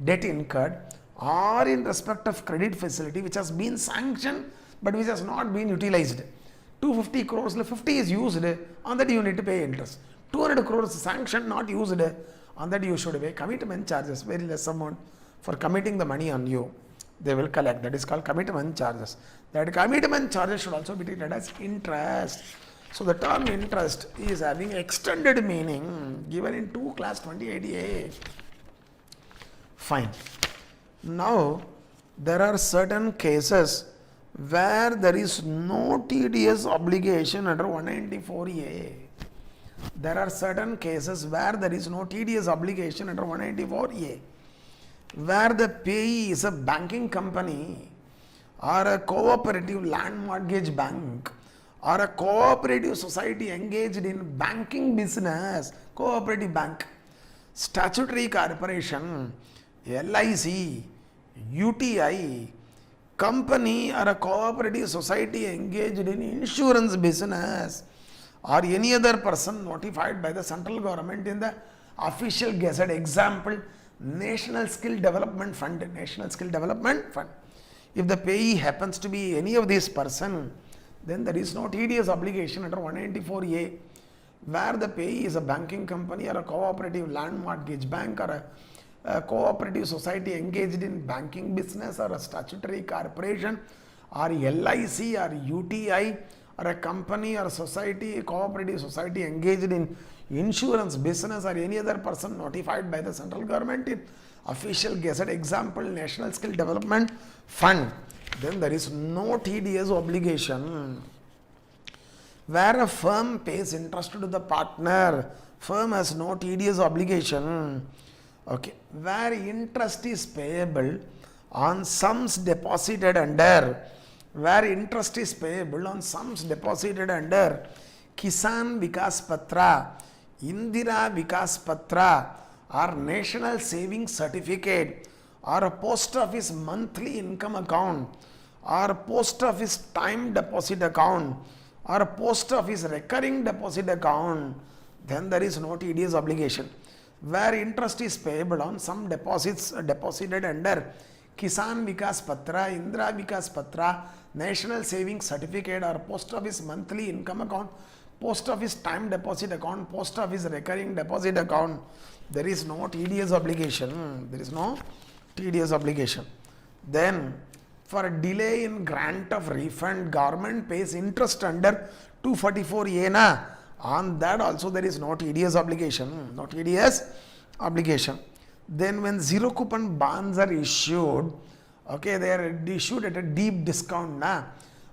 debt incurred, or in respect of credit facility which has been sanctioned but which has not been utilized. 250 crores, 50 is used, on that you need to pay interest. 200 crores sanctioned, not used, on that you should pay commitment charges, very less amount for committing the money on you. They will collect. That is called commitment charges. That commitment charges should also be treated as interest. So the term interest is having extended meaning given in 2 class 28A. Fine. Now there are certain cases where there is no TDS obligation under 194A. There are certain cases where there is no TDS obligation under 194A, where the payee is a banking company or a cooperative land mortgage bank or a cooperative society engaged in banking business, cooperative bank, statutory corporation, LIC, UTI, company or a cooperative society engaged in insurance business, or any other person notified by the central government in the official gazette. Example, National Skill Development Fund, National Skill Development Fund. If the payee happens to be any of these person, then there is no TDS obligation under 194A. Where the payee is a banking company or a cooperative land mortgage bank or a cooperative society engaged in banking business or a statutory corporation or LIC or UTI, or a company or society, cooperative society engaged in insurance business, or any other person notified by the central government in official gazette, example National Skill Development Fund, then there is no TDS obligation. Where a firm pays interest to the partner, firm has no TDS obligation. Okay, where interest is payable on sums deposited under, where interest is payable on sums deposited under Kisan Vikas Patra, Indira Vikas Patra, or National Savings Certificate, or a post office monthly income account, or post office time deposit account, or a post office recurring deposit account, then there is no TDS obligation. Where interest is payable on some deposits deposited under Kisan Vikas Patra, Indira Vikas Patra, National Savings Certificate, or post office monthly income account, post office time deposit account, post office recurring deposit account, there is no TDS obligation. There is no TDS obligation. Then for a delay in grant of refund, government pays interest under 244A na, on that also there is no TDS obligation. No TDS obligation. Then when zero coupon bonds are issued, Okay, they are issued at a deep discount, na.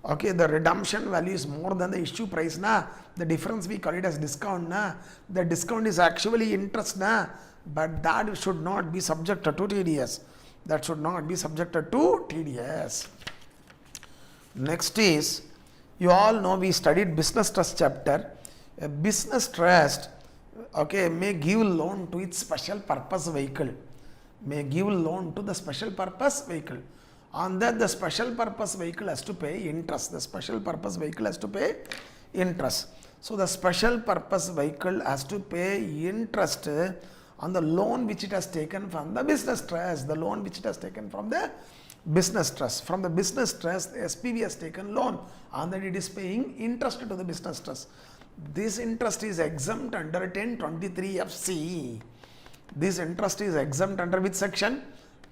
Okay, the redemption value is more than the issue price, na. The difference we call it as discount, na. The discount is actually interest, na. But that should not be subjected to TDS. That should not be subjected to TDS. Next is, you all know we studied business trust chapter. A business trust, okay, may give loan to its special purpose vehicle. May give loan to the special purpose vehicle. On that, the special purpose vehicle has to pay interest. The special purpose vehicle has to pay interest. So the special purpose vehicle has to pay interest on the loan which it has taken from the business trust. The loan which it has taken from the business trust. From the business trust, the SPV has taken loan, and then it is paying interest to the business trust. This interest is exempt under 1023 FC. This interest is exempt under which section?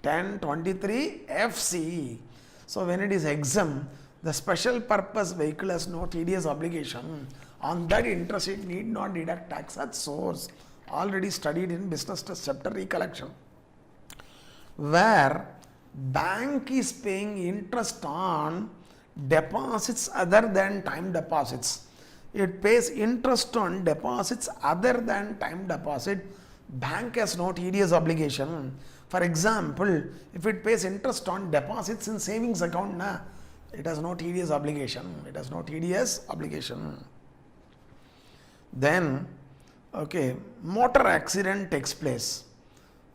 1023 FC. So when it is exempt, the special purpose vehicle has no TDS obligation. On that interest, it need not deduct tax at source. Already studied in business trust chapter recollection. Where bank is paying interest on deposits other than time deposits. It pays interest on deposits other than time deposit. Bank has no TDS obligation. For example, if it pays interest on deposits in savings account, na, it has no TDS obligation. It has no TDS obligation. Then, okay, motor accident takes place.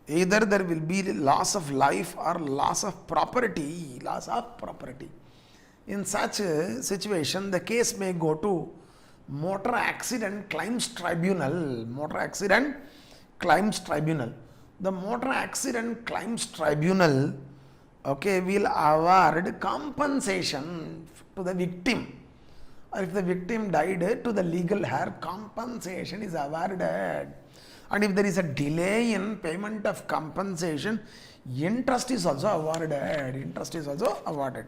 Either there will be loss of life or loss of property. Loss of property. In such a situation, the case may go to Motor Accident Claims Tribunal. Motor Accident Claims Tribunal. The Motor Accident Claims Tribunal, okay, will award compensation to the victim. Or if the victim died, to the legal heir, compensation is awarded. And if there is a delay in payment of compensation, interest is also awarded. Interest is also awarded.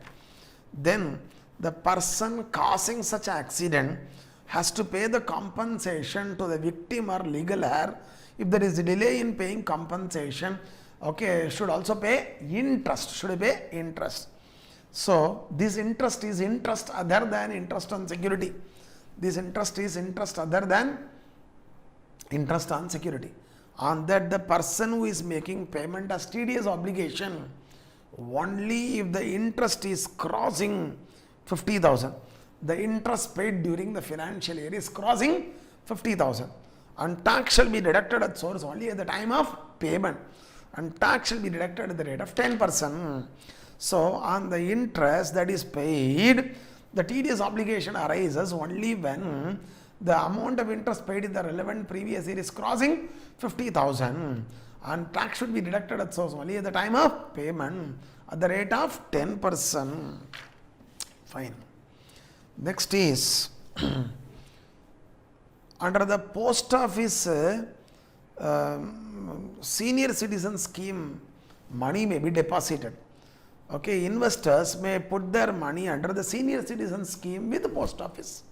Then the person causing such accident has to pay the compensation to the victim or legal heir. If there is a delay in paying compensation, okay, should also pay interest. Should pay interest. So this interest is interest other than interest on security. This interest is interest other than interest on security. On that, the person who is making payment has TDS obligation only if the interest is crossing 50,000. The interest paid during the financial year is crossing 50,000. And tax shall be deducted at source only at the time of payment. And tax shall be deducted at the rate of 10%. So on the interest that is paid, the TDS obligation arises only when the amount of interest paid in the relevant previous year is crossing 50,000. And tax should be deducted at source only at the time of payment at the rate of 10%. Fine. Next is under the post office senior citizen scheme, money may be deposited. Okay, investors may put their money under the senior citizen scheme with the post office.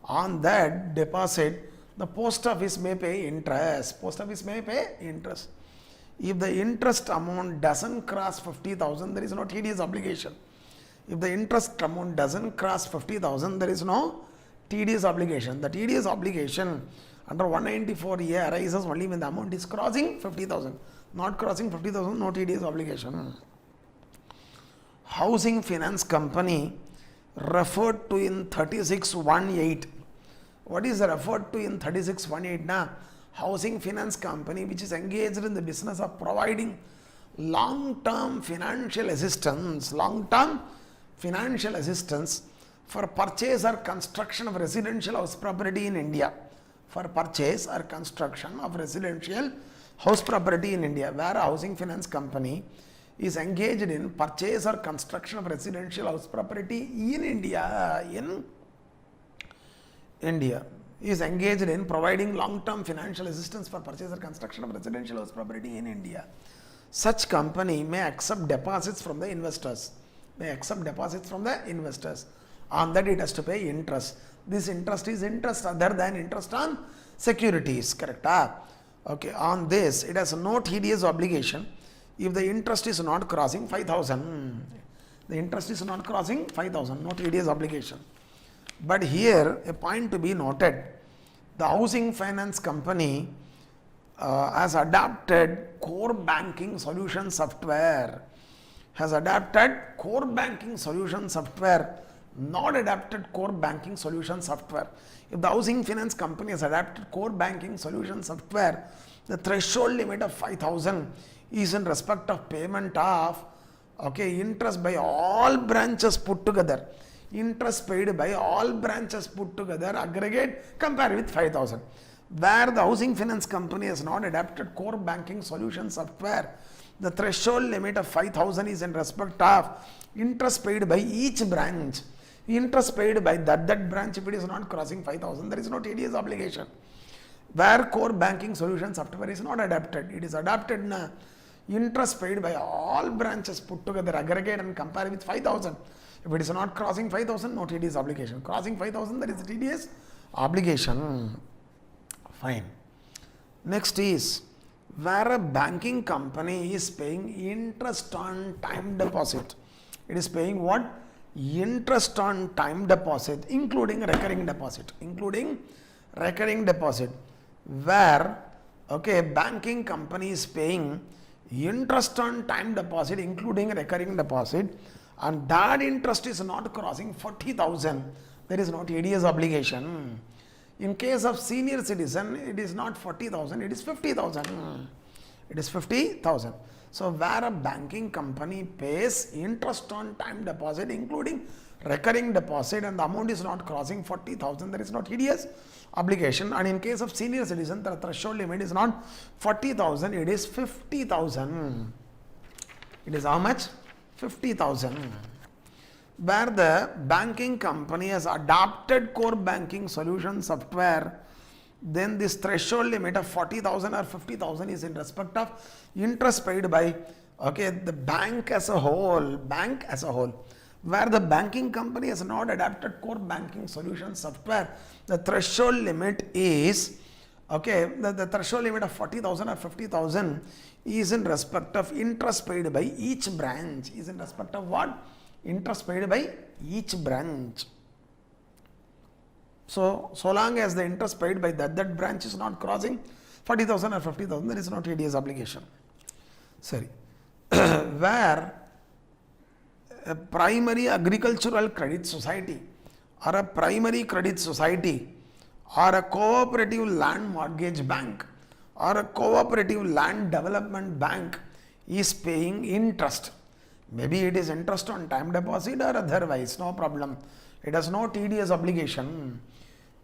On that deposit, the post office may pay interest. Post office may pay interest. If the interest amount doesn't cross 50,000, there is no TDS obligation. If the interest amount doesn't cross 50,000, there is no TDS obligation. The TDS obligation under 194A arises only when the amount is crossing 50,000. Not crossing 50,000, no TDS obligation. Housing Finance Company referred to in 3618. What is referred to in 3618? Na? Housing Finance Company, which is engaged in the business of providing long-term financial assistance, for purchase or construction of residential house property in India. For purchase or construction of residential house property in India, where a housing finance company is engaged in purchase or construction of residential house property in India, is engaged in providing long-term financial assistance for purchase or construction of residential house property in India. Such company may accept deposits from the investors. On that it has to pay interest. This interest is interest other than interest on securities. Correct? Okay. On this, it has no TDS obligation if the interest is not crossing 5,000. The interest is not crossing 5,000, no TDS obligation. But here a point to be noted, the housing finance company has adapted core banking solution software, not adapted core banking solution software. If the housing finance company has adapted core banking solution software, the threshold limit of 5,000 is in respect of payment of interest by all branches put together. Interest paid by all branches put together, aggregate, compare with 5,000. Where the housing finance company has not adapted core banking solution software, the threshold limit of 5,000 is in respect of interest paid by each branch. Interest paid by that branch, if it is not crossing 5,000, there is no TDS obligation. Where core banking solution software is not adapted, it is adapted na interest paid by all branches put together, aggregate and compare with 5,000. If it is not crossing 5,000, no TDS obligation. Crossing 5,000, there is a TDS obligation. Fine. Next is where a banking company is paying interest on time deposit. It is paying what? Interest on time deposit, including recurring deposit. Where banking company is paying interest on time deposit, including recurring deposit, and that interest is not crossing 40,000, there is no TDS obligation. In case of senior citizen, it is not 40,000, it is 50,000. It is 50,000. So where a banking company pays interest on time deposit, including recurring deposit, and the amount is not crossing 40,000, there is no TDS obligation. And in case of senior citizen, the threshold limit is not 40,000, it is 50,000. It is how much? 50,000. Where the banking company has adopted core banking solution software, then this threshold limit of 40,000 or 50,000 is in respect of interest paid by the bank as a whole. Where the banking company has not adapted core banking solution software, the threshold limit is the threshold limit of 40,000 or 50,000 is in respect of interest paid by each branch. Is in respect of what? Interest paid by each branch. So long as the interest paid by that branch is not crossing 40,000 or 50,000, there is no TDS obligation. Sorry. Where a primary agricultural credit society or a primary credit society or a cooperative land mortgage bank or a cooperative land development bank is paying interest. Maybe it is interest on time deposit or otherwise, no problem. It has no TDS obligation.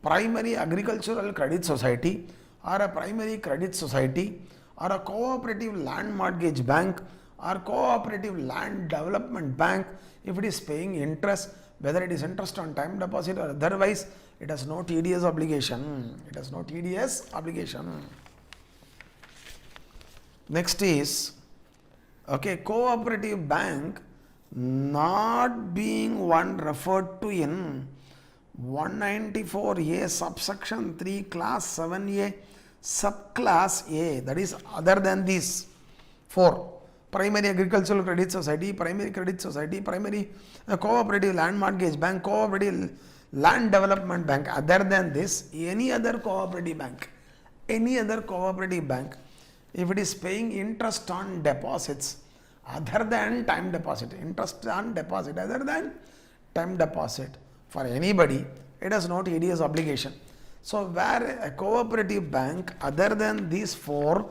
Primary agricultural credit society or a primary credit society or a cooperative land mortgage bank or cooperative land development bank, if it is paying interest, whether it is interest on time deposit or otherwise, it has no TDS obligation. It has no TDS obligation. Next is cooperative bank not being one referred to in 194A subsection 3 class 7A subclass A, that is other than these four: primary agricultural credit society, primary credit society, primary cooperative land mortgage bank, cooperative land development bank. Other than this, any other cooperative bank, if it is paying interest on deposits other than time deposit, for anybody, it has no TDS obligation. So where a cooperative bank other than these four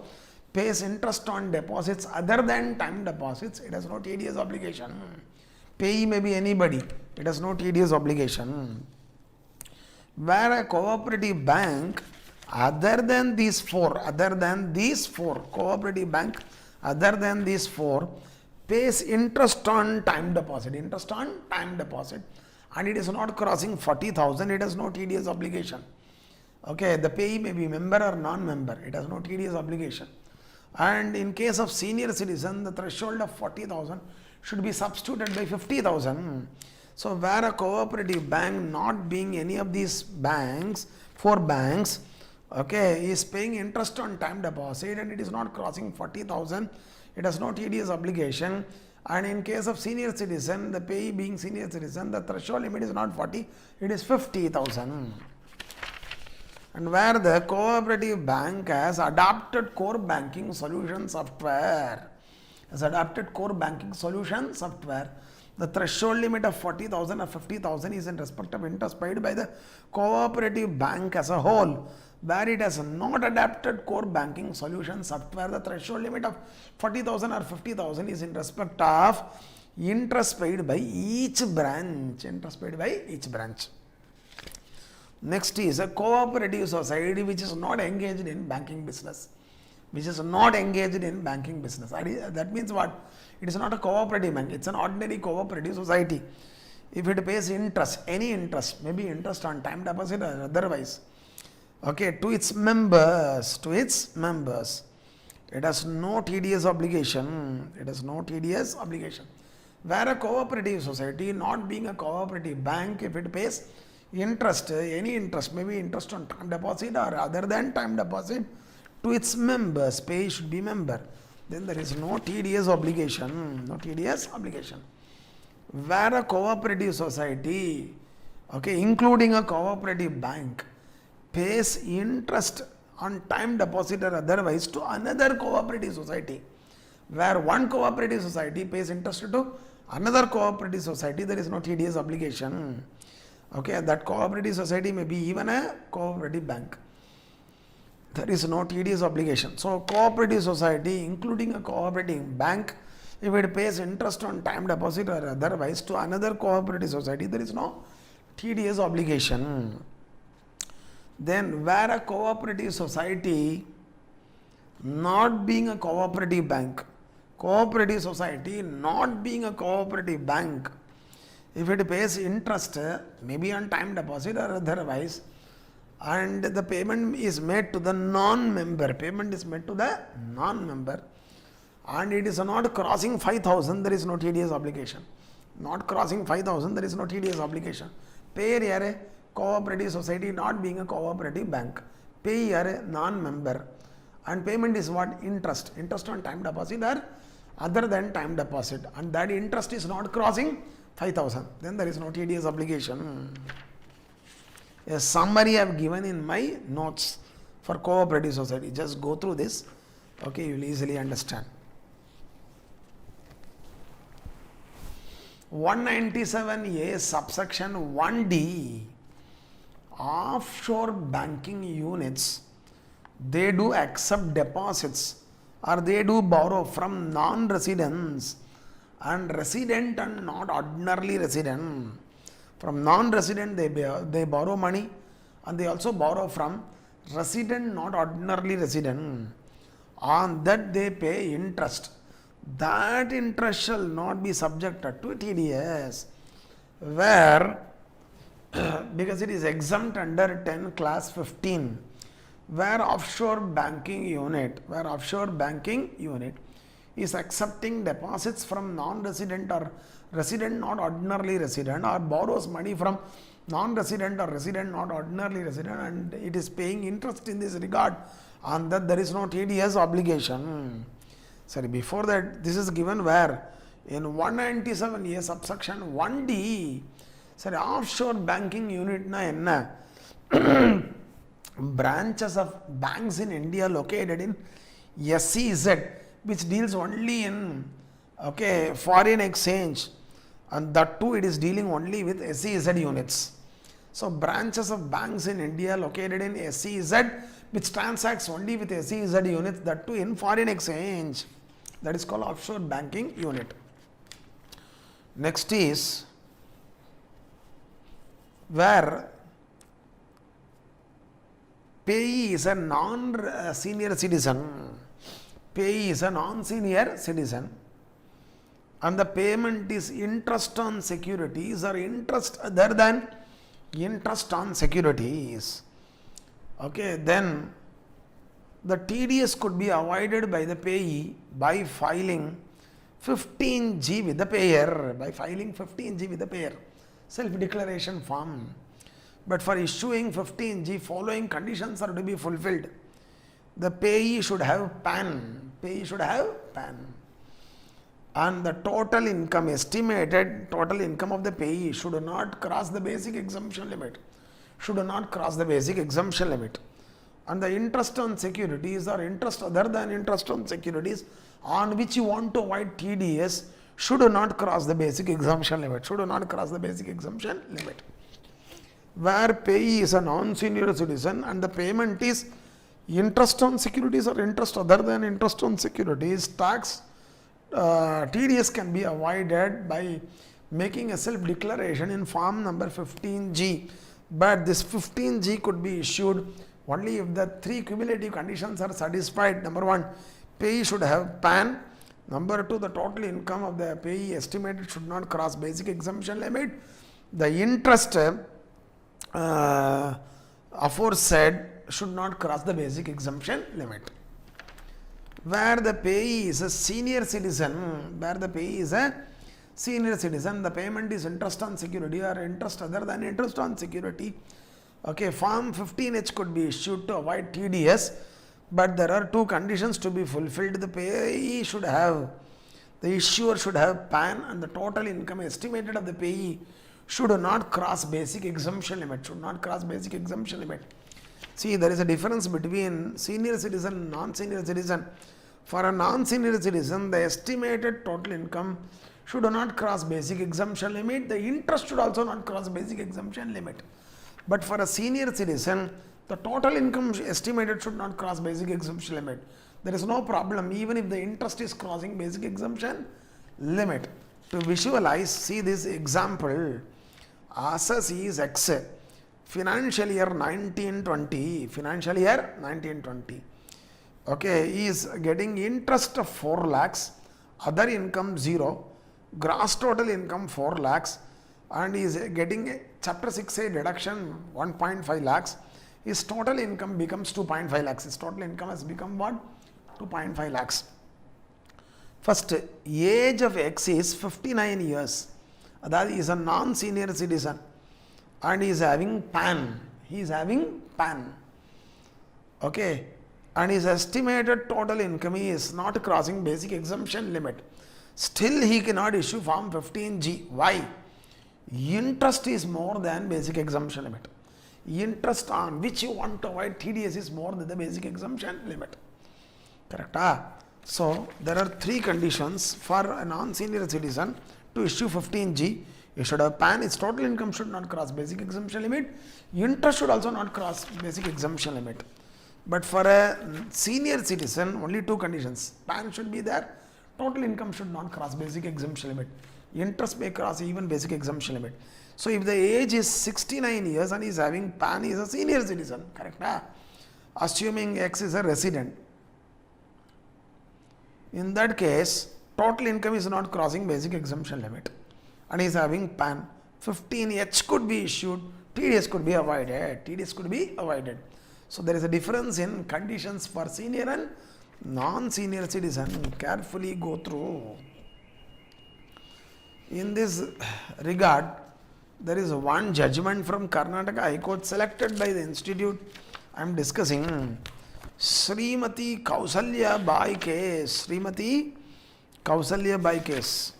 pays interest on deposits other than time deposits, it has no TDS obligation. Payee may be anybody, it has no TDS obligation. Where a cooperative bank other than these four, cooperative bank other than these four pays interest on time deposit, and it is not crossing 40,000, it has no TDS obligation. The payee may be member or non-member, it has no TDS obligation. And in case of senior citizen, the threshold of 40,000 should be substituted by 50,000. So where a cooperative bank, not being any of these banks, four banks, is paying interest on time deposit and it is not crossing 40,000, it has no TDS obligation. And in case of senior citizen, the payee being senior citizen, the threshold limit is not 40, it is 50,000. And where the cooperative bank has adopted core banking solution software, the threshold limit of 40,000 or 50,000 is in respect of interest paid by the cooperative bank as a whole. Where it has not adapted core banking solution software, the threshold limit of 40,000 or 50,000 is in respect of interest paid by each branch. Next is a cooperative society which is not engaged in banking business. That means what? It is not a cooperative bank, it's an ordinary cooperative society. If it pays interest, any interest, maybe interest on time deposit or otherwise, okay, to its members, it has no TDS obligation. Where a cooperative society, not being a cooperative bank, if it pays interest, any interest, maybe interest on time deposit or other than time deposit, to its members, pay should be member, then there is no TDS obligation. Where a cooperative society, okay, including a cooperative bank, pays interest on time deposit or otherwise to another cooperative society, where one cooperative society pays interest to another cooperative society, there is no TDS obligation. Okay, that cooperative society may be even a cooperative bank. There is no TDS obligation. So, cooperative society, including a cooperative bank, if it pays interest on time deposit or otherwise to another cooperative society, there is no TDS obligation. Then, where a cooperative society, not being a cooperative bank, if it pays interest, maybe on time deposit or otherwise, and the payment is made to the non-member, and it is not crossing 5,000, there is no TDS obligation. Payer yare cooperative society, not being a cooperative bank. Pay yare non-member. And payment is what? Interest on time deposit or other than time deposit. And that interest is not crossing 5,000. Then there is no TDS obligation. A summary I have given in my notes for cooperative society. Just go through this. Okay, you will easily understand. 197A subsection 1D, offshore banking units, they do accept deposits or they do borrow from non-residents and resident and not ordinarily resident. From non-resident they borrow money and they also borrow from resident, not ordinarily resident. On that they pay interest. That interest shall not be subjected to TDS, where because it is exempt under 10 class 15, where offshore banking unit is accepting deposits from non-resident or resident, not ordinarily resident, or borrows money from non-resident or resident, not ordinarily resident, and it is paying interest in this regard, on that there is no TDS obligation. Sorry, before that, this is given where? In 197A subsection 1D, sorry, offshore banking unit na enna? Branches of banks in India located in SEZ, which deals only in foreign exchange, and that too it is dealing only with SEZ units. So, branches of banks in India located in SEZ, which transacts only with SEZ units, that too in foreign exchange. That is called offshore banking unit. Next is where payee is a non-senior citizen. And the payment is interest on securities or interest other than interest on securities. Okay, then the TDS could be avoided by the payee by filing 15G with the payer, self-declaration form. But for issuing 15G, following conditions are to be fulfilled. The payee should have PAN. and the total income, estimated total income of the payee should not cross the basic exemption limit. Should not cross the basic exemption limit. And the interest on securities or interest other than interest on securities on which you want to avoid TDS should not cross the basic exemption limit. Should not cross the basic exemption limit. Where payee is a non-senior citizen and the payment is interest on securities or interest other than interest on securities, tax TDS can be avoided by making a self-declaration in form number 15G. But this 15G could be issued only if the three cumulative conditions are satisfied. Number one, payee should have PAN. Number two, the total income of the payee estimated should not cross basic exemption limit. The interest aforesaid should not cross the basic exemption limit. Where the payee is a senior citizen, the payment is interest on security or interest other than interest on security. Okay, form 15H could be issued to avoid TDS, but there are two conditions to be fulfilled. The payee should have, the issuer should have PAN, and the total income estimated of the payee should not cross basic exemption limit. Should not cross basic exemption limit. See, there is a difference between senior citizen and non-senior citizen. For a non-senior citizen, the estimated total income should not cross basic exemption limit. The interest should also not cross basic exemption limit. But for a senior citizen, the total income estimated should not cross basic exemption limit. There is no problem even if the interest is crossing basic exemption limit. To visualize, see this example. Assess is X. Financial year 1920. Financial year 1920. Okay, he is getting interest of 4 lakhs, other income 0, gross total income 4 lakhs, and he is getting a chapter 6A deduction 1.5 lakhs. His total income becomes 2.5 lakhs. His total income has become what? 2.5 lakhs. First, age of X is 59 years. That is a non-senior citizen and he is having PAN. He is having PAN. Okay. And his estimated total income is not crossing basic exemption limit. Still he cannot issue form 15G. Why? Interest is more than basic exemption limit. Interest on which you want to avoid TDS is more than the basic exemption limit. Correct? So there are three conditions for a non-senior citizen to issue 15G. You should have PAN. Its total income should not cross basic exemption limit. Interest should also not cross basic exemption limit. But for a senior citizen, only two conditions. PAN should be there. Total income should not cross basic exemption limit. Interest may cross even basic exemption limit. So if the age is 69 years and he is having PAN, he is a senior citizen. Correct? Assuming X is a resident. In that case, total income is not crossing basic exemption limit. And he is having PAN. 15H could be issued. TDS could be avoided. TDS could be avoided. So there is a difference in conditions for senior and non-senior citizen. Carefully go through. In this regard, there is one judgment from Karnataka High Court selected by the institute I am discussing. Srimati Kausalya Bai case. Srimati Kausalya Bai case.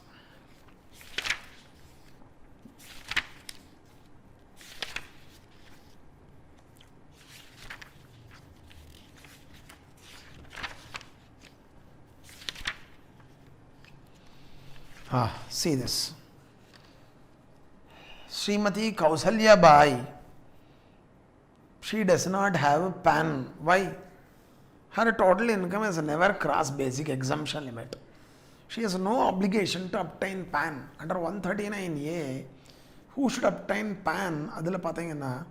See this. Srimati Kausalya Bai, she does not have PAN. Why? Her total income has never crossed basic exemption limit. She has no obligation to obtain PAN. Under 139A, who should obtain PAN? Adila pathina.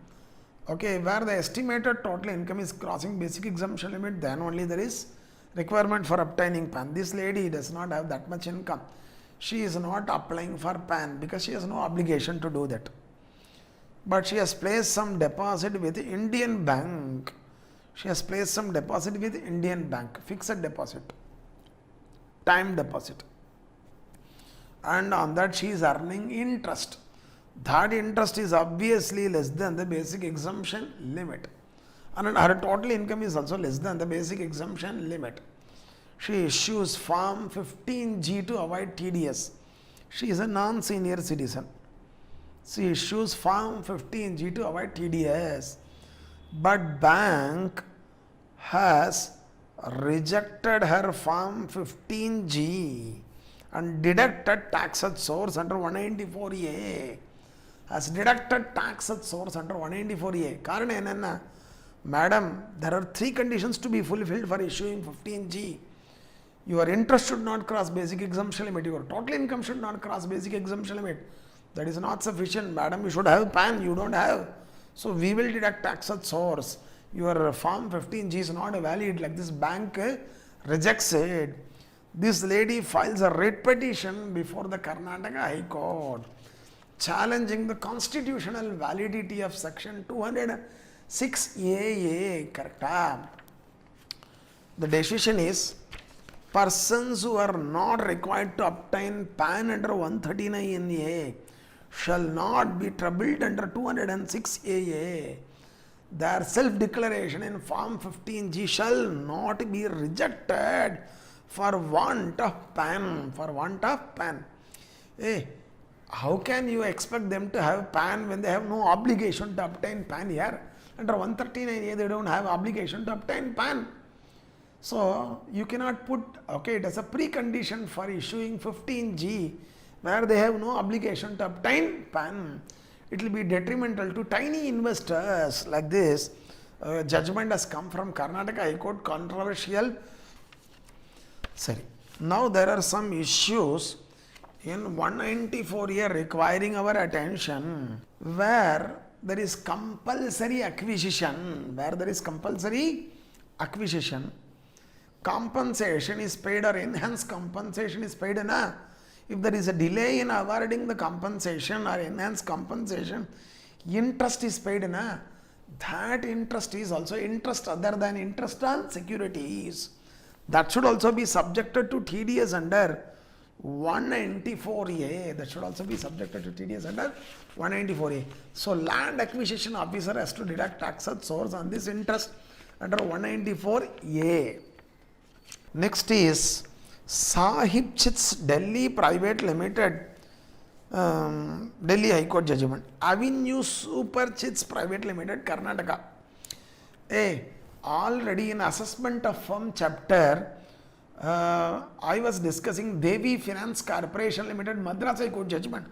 Okay, where the estimated total income is crossing basic exemption limit, then only there is requirement for obtaining PAN. This lady does not have that much income. She is not applying for PAN because she has no obligation to do that. But she has placed some deposit with Indian Bank. She has placed some deposit with Indian Bank, fixed deposit, time deposit. And on that she is earning interest. That interest is obviously less than the basic exemption limit. And her total income is also less than the basic exemption limit. She issues Form 15G to avoid TDS. She is a non-senior citizen. She issues Form 15G to avoid TDS. But bank has rejected her Form 15G and deducted tax at source under 194A. Has deducted tax at source under 194A. Karan enna? Madam, there are 3 conditions to be fulfilled for issuing 15G. Your interest should not cross basic exemption limit. Your total income should not cross basic exemption limit. That is not sufficient. Madam, you should have PAN. You don't have. So we will deduct tax at source. Your Form 15G is not valid. Like this bank rejects it. This lady files a writ petition before the Karnataka High Court, challenging the constitutional validity of section 206AA. Correct? The decision is, persons who are not required to obtain PAN under 139A shall not be troubled under 206AA. Their self-declaration in Form 15G shall not be rejected for want of PAN. For want of PAN. Hey, how can you expect them to have PAN when they have no obligation to obtain PAN here? Under 139A, they don't have obligation to obtain PAN. So you cannot put, okay, it as a precondition for issuing 15G where they have no obligation to obtain PAN. It will be detrimental to tiny investors like this. Judgment has come from Karnataka High Court, controversial. Sorry. Now there are some issues in 194A requiring our attention where there is compulsory acquisition. Where there is compulsory acquisition, compensation is paid or enhanced compensation is paid. If there is a delay in awarding the compensation or enhanced compensation, interest is paid. That interest is also interest other than interest on securities. That should also be subjected to TDS under 194A. That should also be subjected to TDS under 194A. So land acquisition officer has to deduct tax at source on this interest under 194A. Next is Sahib Chits Delhi Private Limited, Delhi High Court judgment. Avenue Super Chits Private Limited, Karnataka. Already in assessment of firm chapter, I was discussing Devi Finance Corporation Limited, Madras High Court judgment.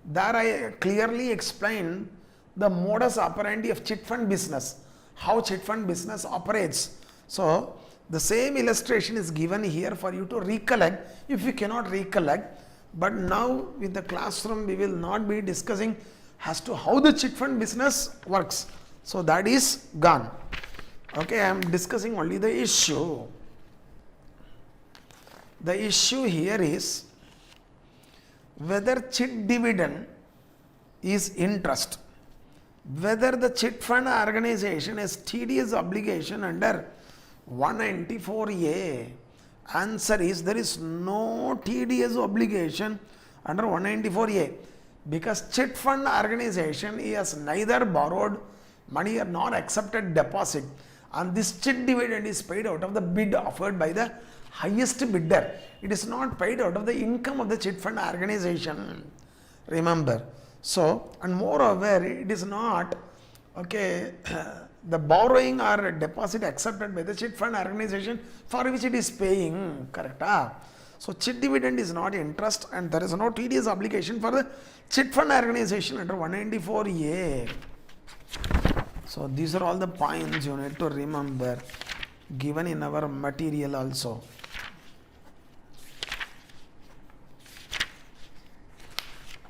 There I clearly explained the modus operandi of chit fund business, how chit fund business operates. So the same illustration is given here for you to recollect if you cannot recollect. But now with the classroom we will not be discussing as to how the chit fund business works. So that is gone. Okay, I am discussing only the issue. The issue here is whether chit dividend is interest, whether the chit fund organization has TDS obligation under 194A. Answer is there is no TDS obligation under 194A because chit fund organization has neither borrowed money nor accepted deposit, and this chit dividend is paid out of the bid offered by the highest bidder. It is not paid out of the income of the chit fund organization. Remember. So, and moreover, it is not, okay, the borrowing or deposit accepted by the chit fund organization for which it is paying. Correct? So, chit dividend is not interest and there is no TDS obligation for the chit fund organization under 194A. So, these are all the points you need to remember, given in our material also.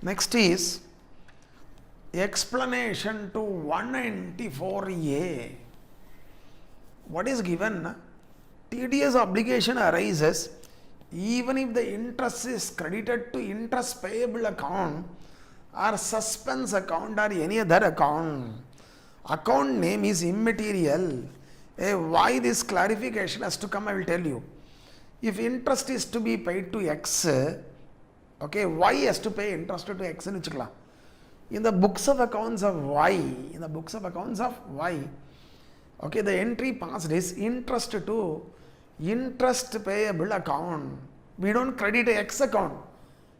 Next is explanation to 194A. What is given? TDS obligation arises even if the interest is credited to interest payable account or suspense account or any other account. Account name is immaterial. Why this clarification has to come, I will tell you. If interest is to be paid to X, okay, Y has to pay interest to X in Chikla. In the books of accounts of Y, okay, the entry passed is interest to interest payable account. We don't credit X account.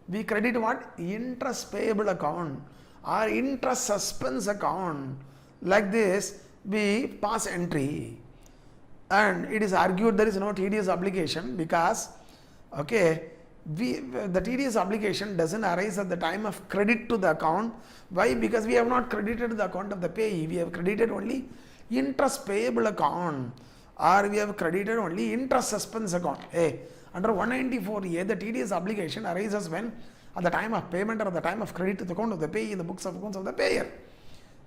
We credit what? Interest payable account or interest suspense account. Like this, we pass entry. And it is argued there is no TDS obligation because, okay, the TDS obligation doesn't arise at the time of credit to the account. Why? Because we have not credited the account of the payee. We have credited only interest payable account, or we have credited only interest suspense account. Hey, under 194A, the TDS obligation arises when? At the time of payment or at the time of credit to the account of the payee in the books of accounts of the payer.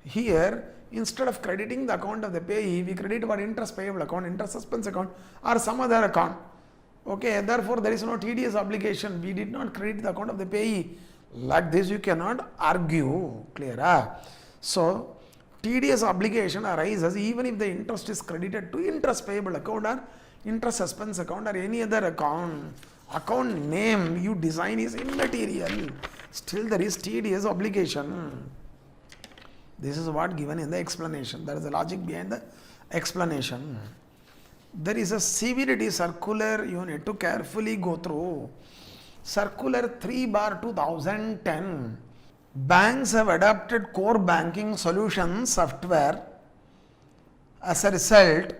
Here, instead of crediting the account of the payee, we credit what? Interest payable account, interest suspense account, or some other account. Okay, therefore there is no TDS obligation. We did not credit the account of the payee. Like this, you cannot argue. Clear? So, TDS obligation arises even if the interest is credited to interest payable account or interest suspense account or any other account. Account name you design is immaterial. Still there is TDS obligation. This is what given in the explanation. There is a logic behind the explanation. There is a severity circular you need to carefully go through. Circular 3/2010. Banks have adopted core banking solution software as a result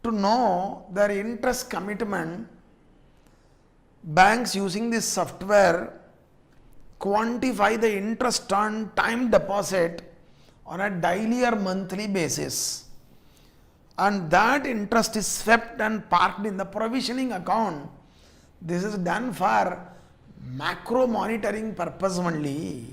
to know their interest commitment. Banks using this software quantify the interest on time deposit on a daily or monthly basis, and that interest is swept and parked in the provisioning account. This is done for macro monitoring purpose only.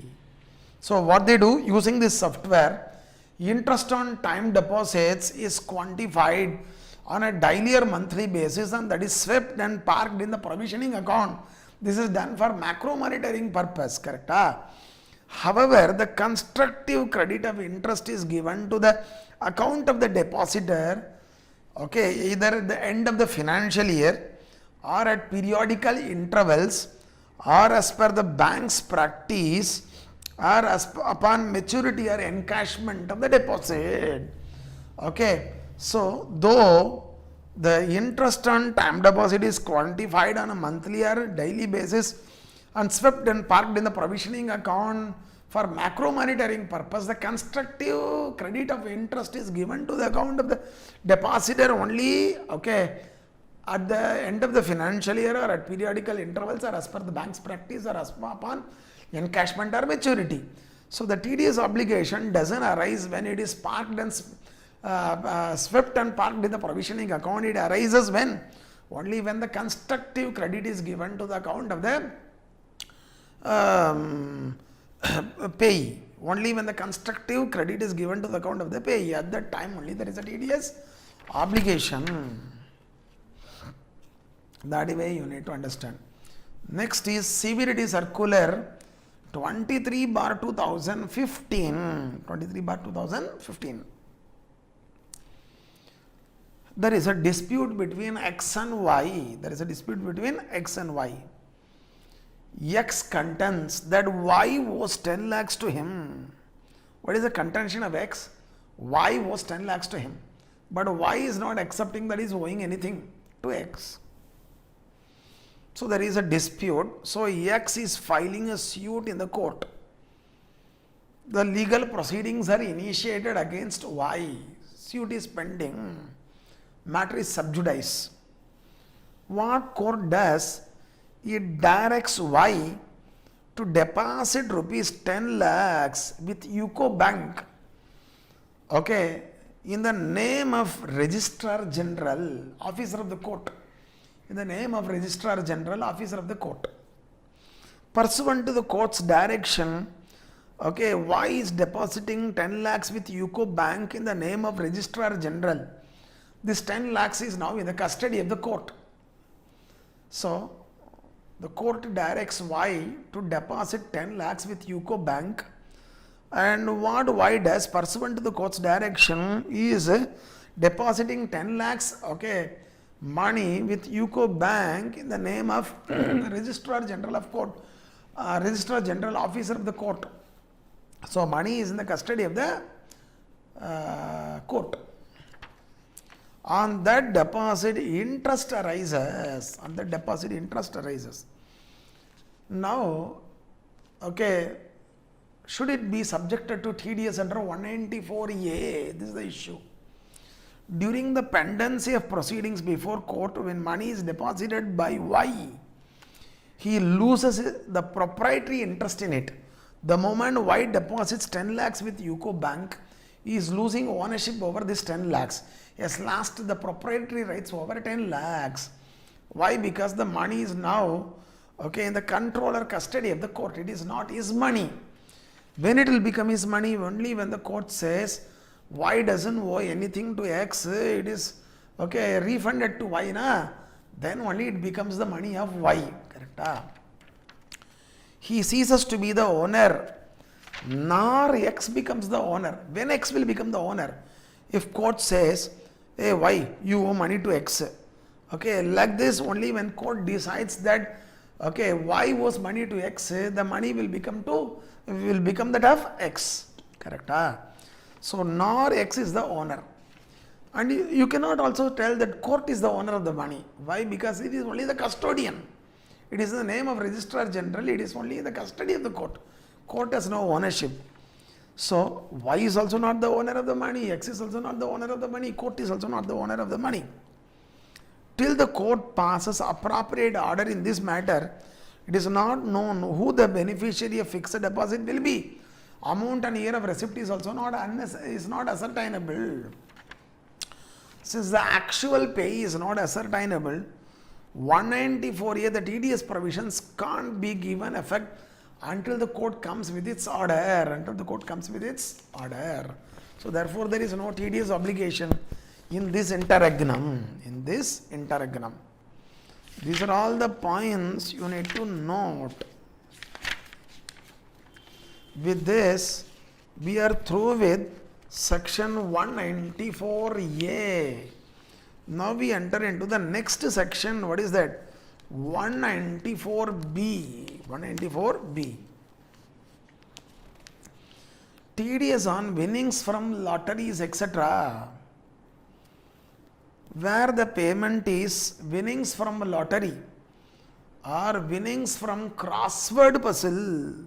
So what they do using this software, interest on time deposits is quantified on a daily or monthly basis, and that is swept and parked in the provisioning account. This is done for macro monitoring purpose, correct? However, the constructive credit of interest is given to the account of the depositor, okay, either at the end of the financial year or at periodical intervals or as per the bank's practice or upon maturity or encashment of the deposit. Okay, so though the interest on time deposit is quantified on a monthly or daily basis and swept and parked in the provisioning account for macro monitoring purpose, the constructive credit of interest is given to the account of the depositor only, okay, at the end of the financial year or at periodical intervals or as per the bank's practice or as upon encashment or maturity. So the TDS obligation doesn't arise when it is parked and swept and parked in the provisioning account. It arises when? Only when the constructive credit is given to the account of the payee. Only when the constructive credit is given to the account of the payee, at that time only there is a TDS obligation. That way you need to understand. Next is severity circular 23/2015. 23/2015. There is a dispute between X and Y. There is a dispute between X and Y. X contends that Y owes 10 lakhs to him. What is the contention of X? Y owes 10 lakhs to him. But Y is not accepting that he is owing anything to X. So there is a dispute. So X is filing a suit in the court. The legal proceedings are initiated against Y. Suit is pending. Matter is sub judice. What court does? It directs Y to deposit rupees 10 lakhs with UCO Bank, okay, in the name of Registrar General, Officer of the Court. In the name of Registrar General, Officer of the Court. Pursuant to the court's direction, okay, Y is depositing 10 lakhs with UCO Bank in the name of Registrar General. This 10 lakhs is now in the custody of the court. So, the court directs Y to deposit 10 lakhs with UCO Bank, and what Y does pursuant to the court's direction is depositing 10 lakhs, okay, money with UCO Bank in the name of Registrar General of Court, Registrar General, Officer of the Court. So money is in the custody of the court. On that deposit, interest arises. On that deposit, interest arises. Now, okay, should it be subjected to TDS under 194A? This is the issue. During the pendency of proceedings before court, when money is deposited by Y, he loses the proprietary interest in it. The moment Y deposits 10 lakhs with UCO Bank, he is losing ownership over this 10 lakhs. He has lost the proprietary rights over 10 lakhs. Why? Because the money is now in the control or custody of the court. It is not his money. When it will become his money? Only when the court says Y doesn't owe anything to X, it is refunded to Y, then only it becomes the money of Y. Correct? He ceases to be the owner, nor X becomes the owner. When X will become the owner? If court says, hey Y, you owe money to X. Like this, only when court decides that Y owes money to X, the money will become that of X. Correct? So, nor X is the owner. And you cannot also tell that court is the owner of the money. Why? Because it is only the custodian. It is the name of Registrar General. It is only in the custody of the court. Court has no ownership. So, Y is also not the owner of the money. X is also not the owner of the money. Court is also not the owner of the money. Till the court passes appropriate order in this matter, it is not known who the beneficiary of fixed deposit will be. Amount and year of receipt is also not ascertainable. Since the actual pay is not ascertainable, 194A, the TDS provisions can't be given effect until the court comes with its order. So therefore, there is no TDS obligation in this interregnum. These are all the points you need to note. With this, we are through with section 194A. Now we enter into the next section. What is that? 194B. TDS on winnings from lotteries, etc. Where the payment is winnings from lottery or winnings from crossword puzzle,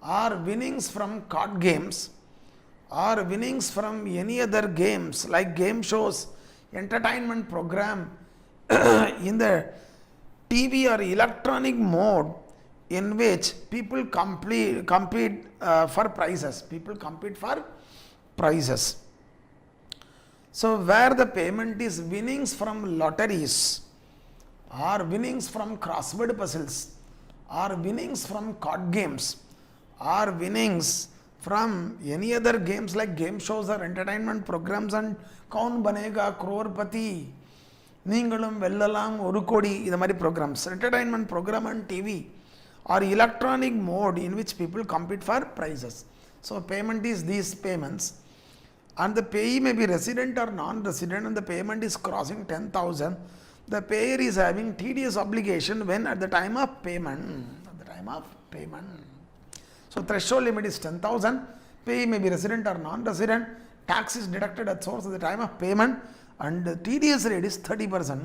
or winnings from card games, or winnings from any other games like game shows, entertainment program in the TV or electronic mode, in which people compete for prizes. So where the payment is winnings from lotteries, or winnings from crossword puzzles, or winnings from card games, or winnings from any other games like game shows or entertainment programs and Kaun Banega, Crorepati, Ningalum, Vellalam, Urukodi, the Mari programs, entertainment program and TV, or electronic mode in which people compete for prizes. So payment is these payments, and the payee may be resident or non-resident, and the payment is crossing 10,000. The payer is having TDS obligation when at the time of payment. So threshold limit is 10,000. Payee may be resident or non-resident. Tax is deducted at source at the time of payment, and the TDS rate is 30%.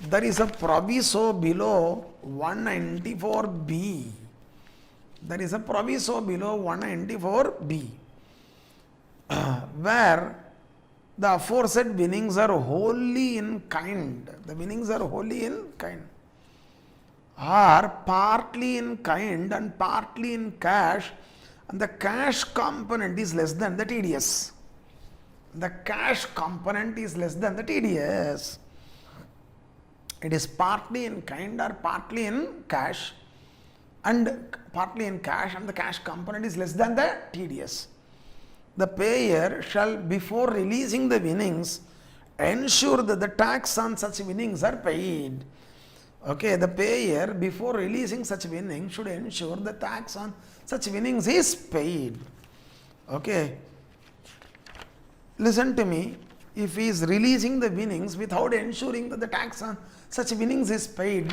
There is a proviso below 194B. Where the aforesaid winnings are wholly in kind. Are partly in kind and partly in cash, and the cash component is less than the TDS. It is partly in kind or partly in cash, and the cash component is less than the TDS. The payer shall, before releasing the winnings, ensure that the tax on such winnings are paid. The payer, before releasing such winnings, should ensure the tax on such winnings is paid. Listen to me. If he is releasing the winnings without ensuring that the tax on such winnings is paid,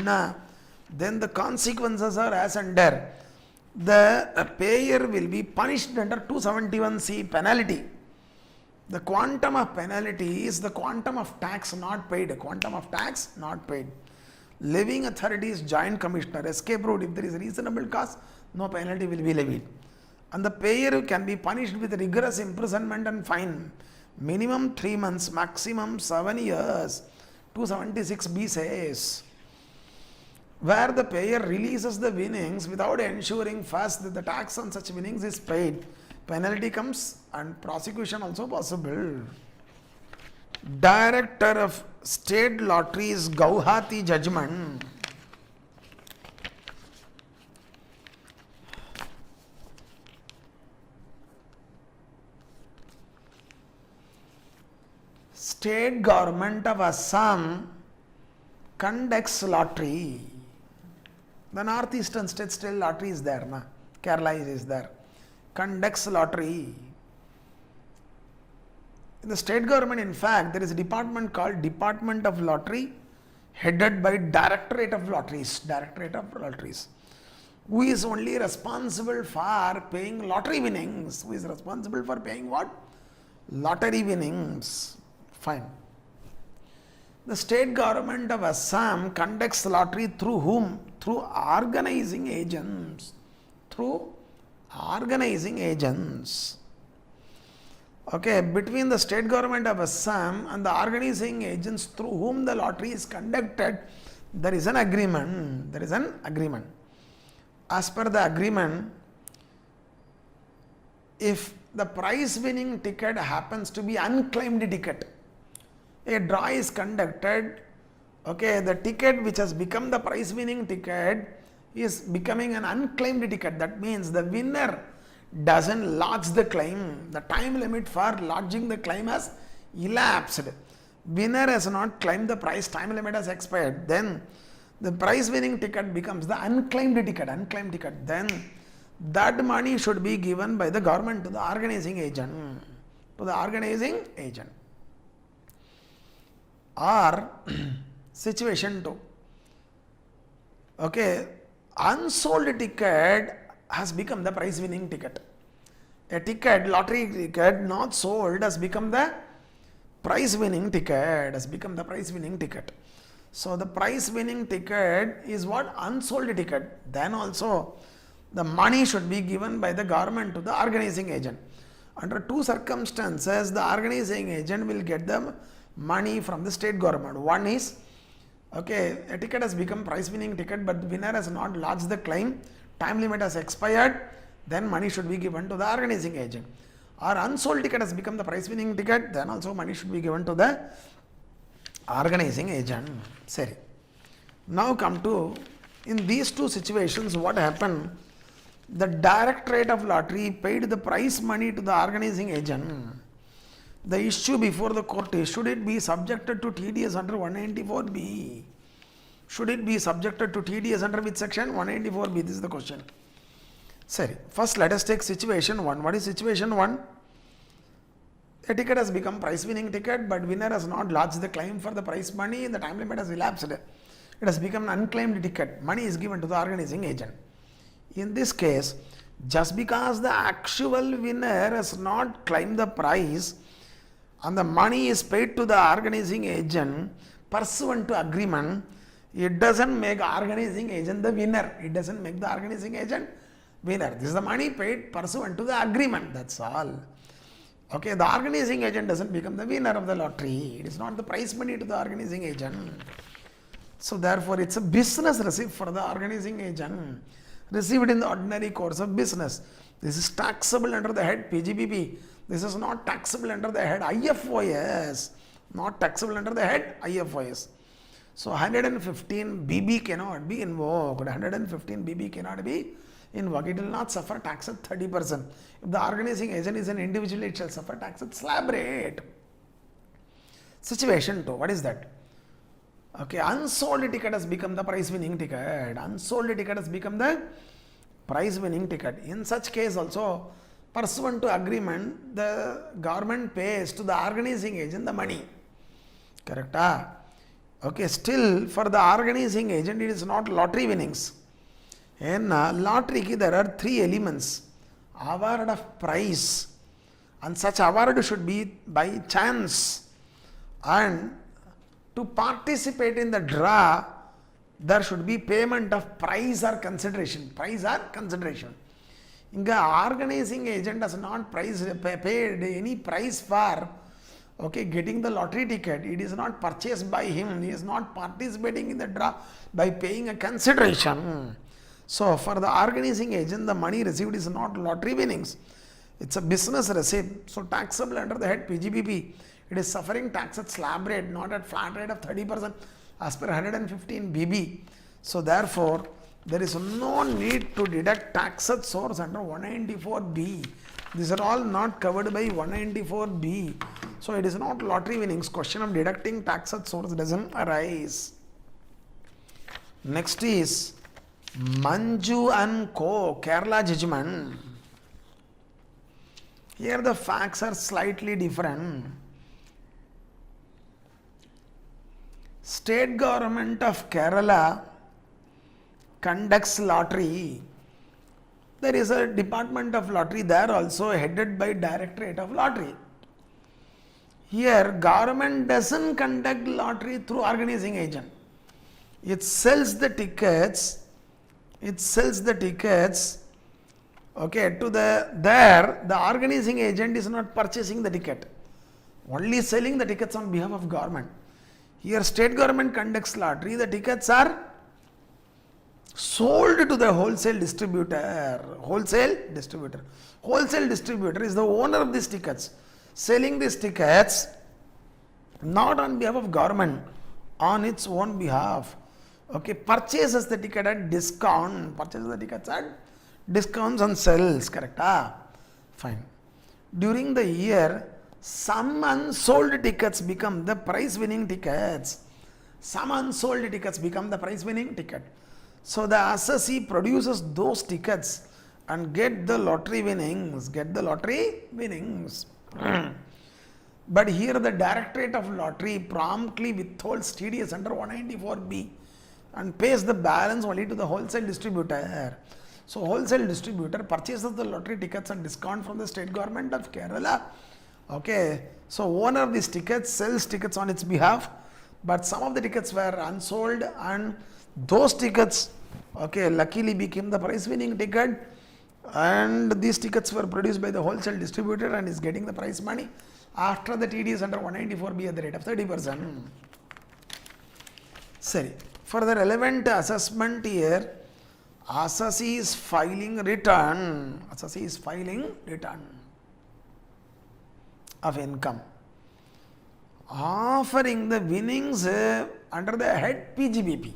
then the consequences are as under. the payer will be punished under 271C penalty. The quantum of penalty is the quantum of tax not paid. Quantum of tax not paid. Levying authority is joint commissioner. Escape route, if there is reasonable cause, no penalty will be levied. And the payer can be punished with rigorous imprisonment and fine. Minimum 3 months, maximum 7 years. 276B says, where the payer releases the winnings without ensuring first that the tax on such winnings is paid, penalty comes and prosecution also possible. Director of State Lotteries Guwahati judgment. State government of Assam conducts lottery. The northeastern state still lottery is there, na? Kerala is there. Conducts lottery. In the state government, in fact, there is a department called Department of Lottery, headed by Directorate of Lotteries. Directorate of Lotteries. Who is only responsible for paying lottery winnings? Who is responsible for paying what? Lottery winnings. Fine. The state government of Assam conducts lottery through whom? Through organizing agents. Through organizing agents. Okay, between the state government of Assam and the organizing agents through whom the lottery is conducted, there is an agreement. There is an agreement. As per the agreement, if the prize winning ticket happens to be unclaimed ticket, a draw is conducted, okay, the ticket which has become the prize winning ticket is becoming an unclaimed ticket. That means the winner doesn't lodge the claim. The time limit for lodging the claim has elapsed. Winner has not claimed the prize, time limit has expired. Then the prize winning ticket becomes the unclaimed ticket. Then that money should be given by the government to the organizing agent. Or situation 2. Okay, unsold ticket has become the prize winning ticket. A ticket, lottery ticket not sold has become the prize winning ticket. So the prize winning ticket is what? Unsold ticket. Then also the money should be given by the government to the organizing agent. Under 2 circumstances, the organizing agent will get the money from the state government. One is, okay, a ticket has become prize winning ticket, but the winner has not lodged the claim, time limit has expired, then money should be given to the organizing agent. Or unsold ticket has become the prize winning ticket, then also money should be given to the organizing agent. Sorry. Now come to, in these 2 situations, what happened? The Directorate of Lottery paid the prize money to the organizing agent. The issue before the court is, should it be subjected to TDS under 194B? Should it be subjected to TDS under which section? 194B. This is the question. Sorry. First, let us take situation 1. What is situation 1? A ticket has become prize winning ticket, but winner has not lodged the claim for the prize money. The time limit has elapsed. It has become an unclaimed ticket. Money is given to the organizing agent. In this case, just because the actual winner has not claimed the prize, and the money is paid to the organizing agent pursuant to agreement, it doesn't make organizing agent the winner. This is the money paid pursuant to the agreement. That's all. Okay, the organizing agent doesn't become the winner of the lottery. It is not the prize money to the organizing agent. So therefore, it's a business receipt for the organizing agent, received in the ordinary course of business. This is taxable under the head PGBP. This is not taxable under the head IFOS. Not taxable under the head IFOS. So 115 BB cannot be invoked. 115 BB cannot be invoked. It will not suffer tax at 30%. If the organizing agent is an individual, it shall suffer tax at slab rate. Situation 2. What is that? Okay, unsold ticket has become the prize winning ticket. Unsold ticket has become the prize winning ticket. In such case also, pursuant to agreement, the government pays to the organizing agent the money. Correct? Okay, still for the organizing agent, it is not lottery winnings. In lottery there are three elements: award of prize, and such award should be by chance, and to participate in the draw there should be payment of prize or consideration. Prize or consideration. Inga organizing agent does not paid any price for getting the lottery ticket. It is not purchased by him. He is not participating in the draw by paying a consideration. So for the organizing agent, the money received is not lottery winnings. It's a business receipt. So taxable under the head PGBP. It is suffering tax at slab rate, not at flat rate of 30% as per 115 BB. So therefore, there is no need to deduct tax at source under 194B. These are all not covered by 194B. So it is not lottery winnings. Question of deducting tax at source doesn't arise. Next is Manju and Co. Kerala judgment. Here the facts are slightly different. State government of Kerala conducts lottery. There is a department of lottery there also, headed by Directorate of Lottery. Here government doesn't conduct lottery through organizing agent. It sells the tickets. To the organizing agent is not purchasing the ticket, only selling the tickets on behalf of government. Here state government conducts lottery. The tickets are sold to the wholesale distributor. Wholesale distributor is the owner of these tickets, selling these tickets not on behalf of government, on its own behalf. Purchases the ticket at discount. Purchases the tickets at discounts and sells. Correct? Fine. During the year, some unsold tickets become the prize winning tickets. Some unsold tickets become the prize winning ticket. So the assessee produces those tickets and get the lottery winnings. But here the Directorate of Lottery promptly withholds TDS under 194B and pays the balance only to the wholesale distributor. So wholesale distributor purchases the lottery tickets at discount from the state government of Kerala. So owner of these tickets sells tickets on its behalf, but some of the tickets were unsold, and those tickets luckily became the prize winning ticket, and these tickets were produced by the wholesale distributor and is getting the prize money after the TDS under 194B at the rate of 30%. Sorry. For the relevant assessment here, assessee is filing return of income, offering the winnings under the head PGBP,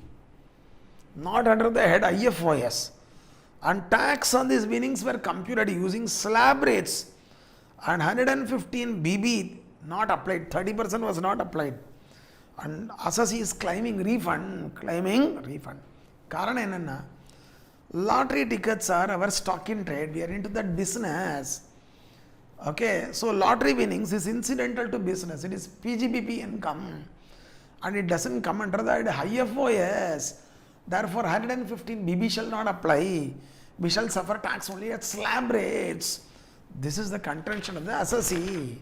not under the head IFOS, and tax on these winnings were computed using slab rates, and 115 BB not applied, 30% was not applied, and assessee is claiming refund. Karana enna, lottery tickets are our stock in trade. We are into that business. So lottery winnings is incidental to business. It is PGBP income, and it doesn't come under the IFOS. Therefore 115 BB shall not apply. We shall suffer tax only at slab rates. This is the contention of the assessee.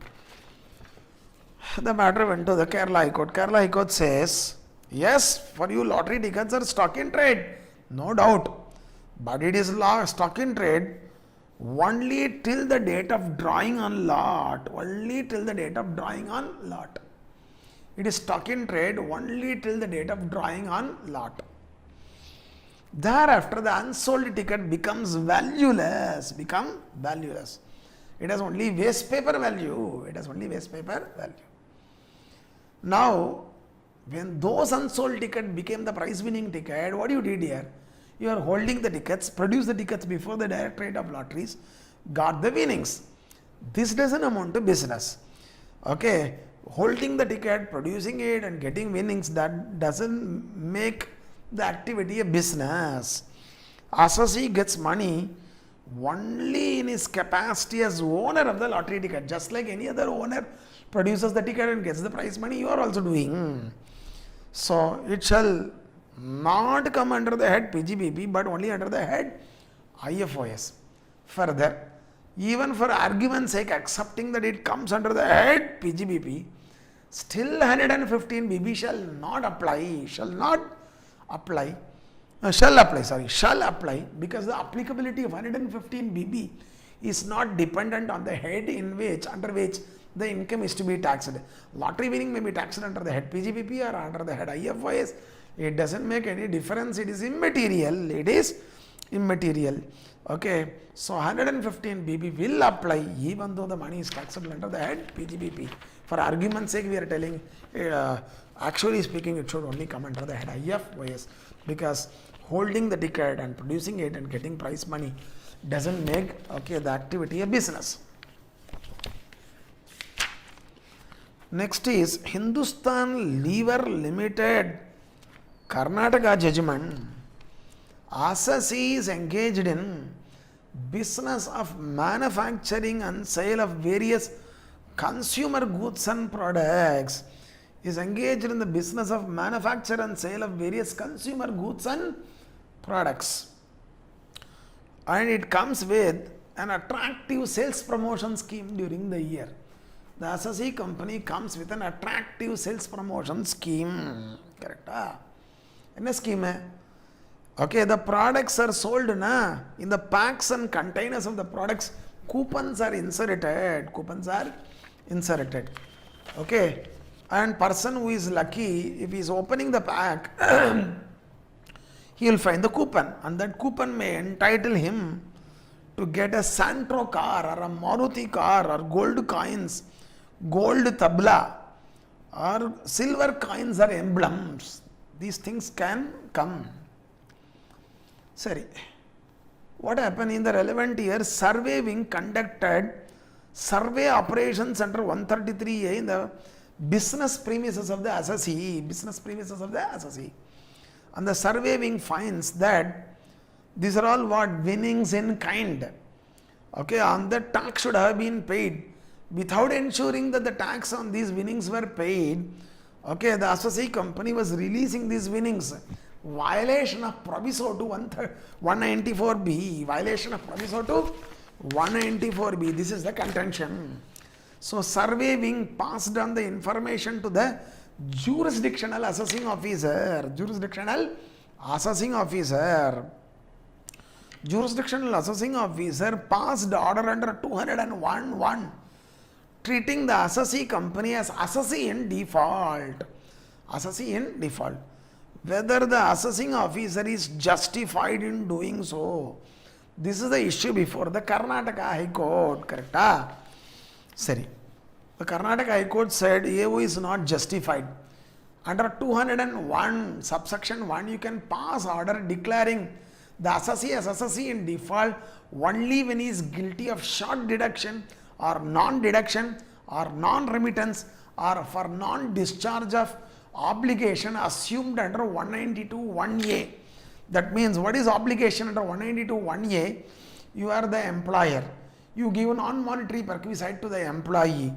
The matter went to the Kerala High Court. Kerala High Court says, yes, for you lottery tickets are stock in trade, no doubt, but it is stock in trade only till the date of drawing on lot. It is stock in trade only till the date of drawing on lot. Thereafter the unsold ticket becomes valueless. It has only waste paper value. Now, when those unsold tickets became the prize winning ticket, what you did here? You are holding the tickets, produce the tickets before the Directorate of Lotteries, got the winnings. This doesn't amount to business. Holding the ticket, producing it and getting winnings, that doesn't make the activity a business. Assessee gets money only in his capacity as owner of the lottery ticket, just like any other owner produces the ticket and gets the prize money, you are also doing. So it shall not come under the head PGBP but only under the head IFOS. Further, even for argument's sake, accepting that it comes under the head PGBP, still 115 BB shall apply because the applicability of 115 BB is not dependent on the head under which the income is to be taxed. Lottery winning may be taxed under the head PGBP or under the head IFOS. It doesn't make any difference. It is immaterial. Okay, so 115 BB will apply even though the money is taxable under the head PGBP. For argument's sake, we are telling, actually speaking, it should only come under the head IFOS because holding the ticket and producing it and getting prize money doesn't make the activity a business. Next is Hindustan Lever Limited, Karnataka judgment. Assassi is engaged in business of manufacturing and sale of various consumer goods and products. Is engaged in the business of manufacture and sale of various consumer goods and products. And it comes with an attractive sales promotion scheme during the year. The Assassi company comes with an attractive sales promotion scheme. Correct? In a scheme, okay, the products are sold in the packs and containers of the products. Coupons are inserted. Okay, and person who is lucky, if he is opening the pack, he will find the coupon, and that coupon may entitle him to get a Santro car or a Maruti car or gold coins, gold tabla or silver coins or emblems. These things can come. Sorry. What happened in the relevant year? Survey wing conducted survey operations under 133A in the business premises of the Assassi. And the survey wing finds that these are all what? Winnings in kind. Okay, and the tax should have been paid. Without ensuring that the tax on these winnings were paid, okay, the Assassi company was releasing these winnings. Violation of Proviso to 194B. Violation of Proviso to 194B. This is the contention. So, survey wing passed on the information to the jurisdictional assessing officer. Jurisdictional assessing officer passed order under 201(1) treating the Assassi company as Assassi in default. Whether the assessing officer is justified in doing so. This is the issue before the Karnataka High Court. Correct? Sorry. The Karnataka High Court said AO is not justified. Under 201 subsection 1, you can pass order declaring the Assassi as Assassi in default only when he is guilty of short deduction or non-deduction or non-remittance or for non-discharge of obligation assumed under 192(1)(a). That means what is obligation under 192(1)(a)? You are the employer. You give non-monetary perquisite to the employee.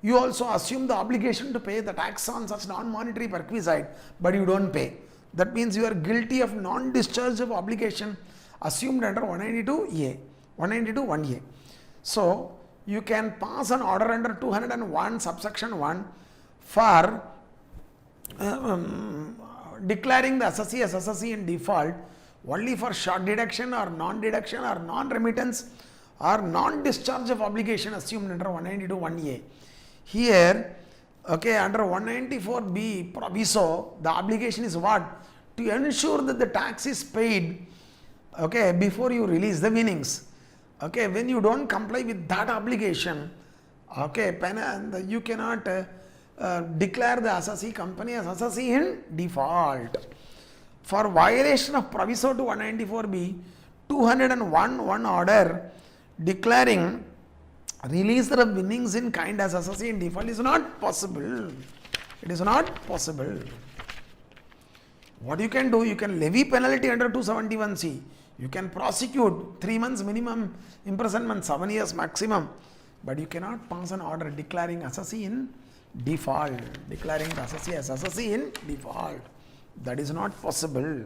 You also assume the obligation to pay the tax on such non-monetary perquisite, but you don't pay. That means you are guilty of non-discharge of obligation assumed under 192(1)(a). So, you can pass an order under 201 subsection 1 for declaring the Assassi as Assassi in default only for short deduction or non-deduction or non-remittance or non-discharge of obligation assumed under 192(1)(a). Here, okay, under 194B proviso, the obligation is what? To ensure that the tax is paid, okay, before you release the winnings. Okay, when you don't comply with that obligation, okay, you cannot declare the Assassi company as Assassi in default. For violation of proviso to 194B, 201(1) order declaring release of winnings in kind as Assassi in default is not possible. It is not possible. What you can do, you can levy penalty under 271C. You can prosecute 3 months minimum imprisonment, 7 years maximum. But you cannot pass an order declaring Assassi in default. Declaring the Assassi as Assassi in default. That is not possible.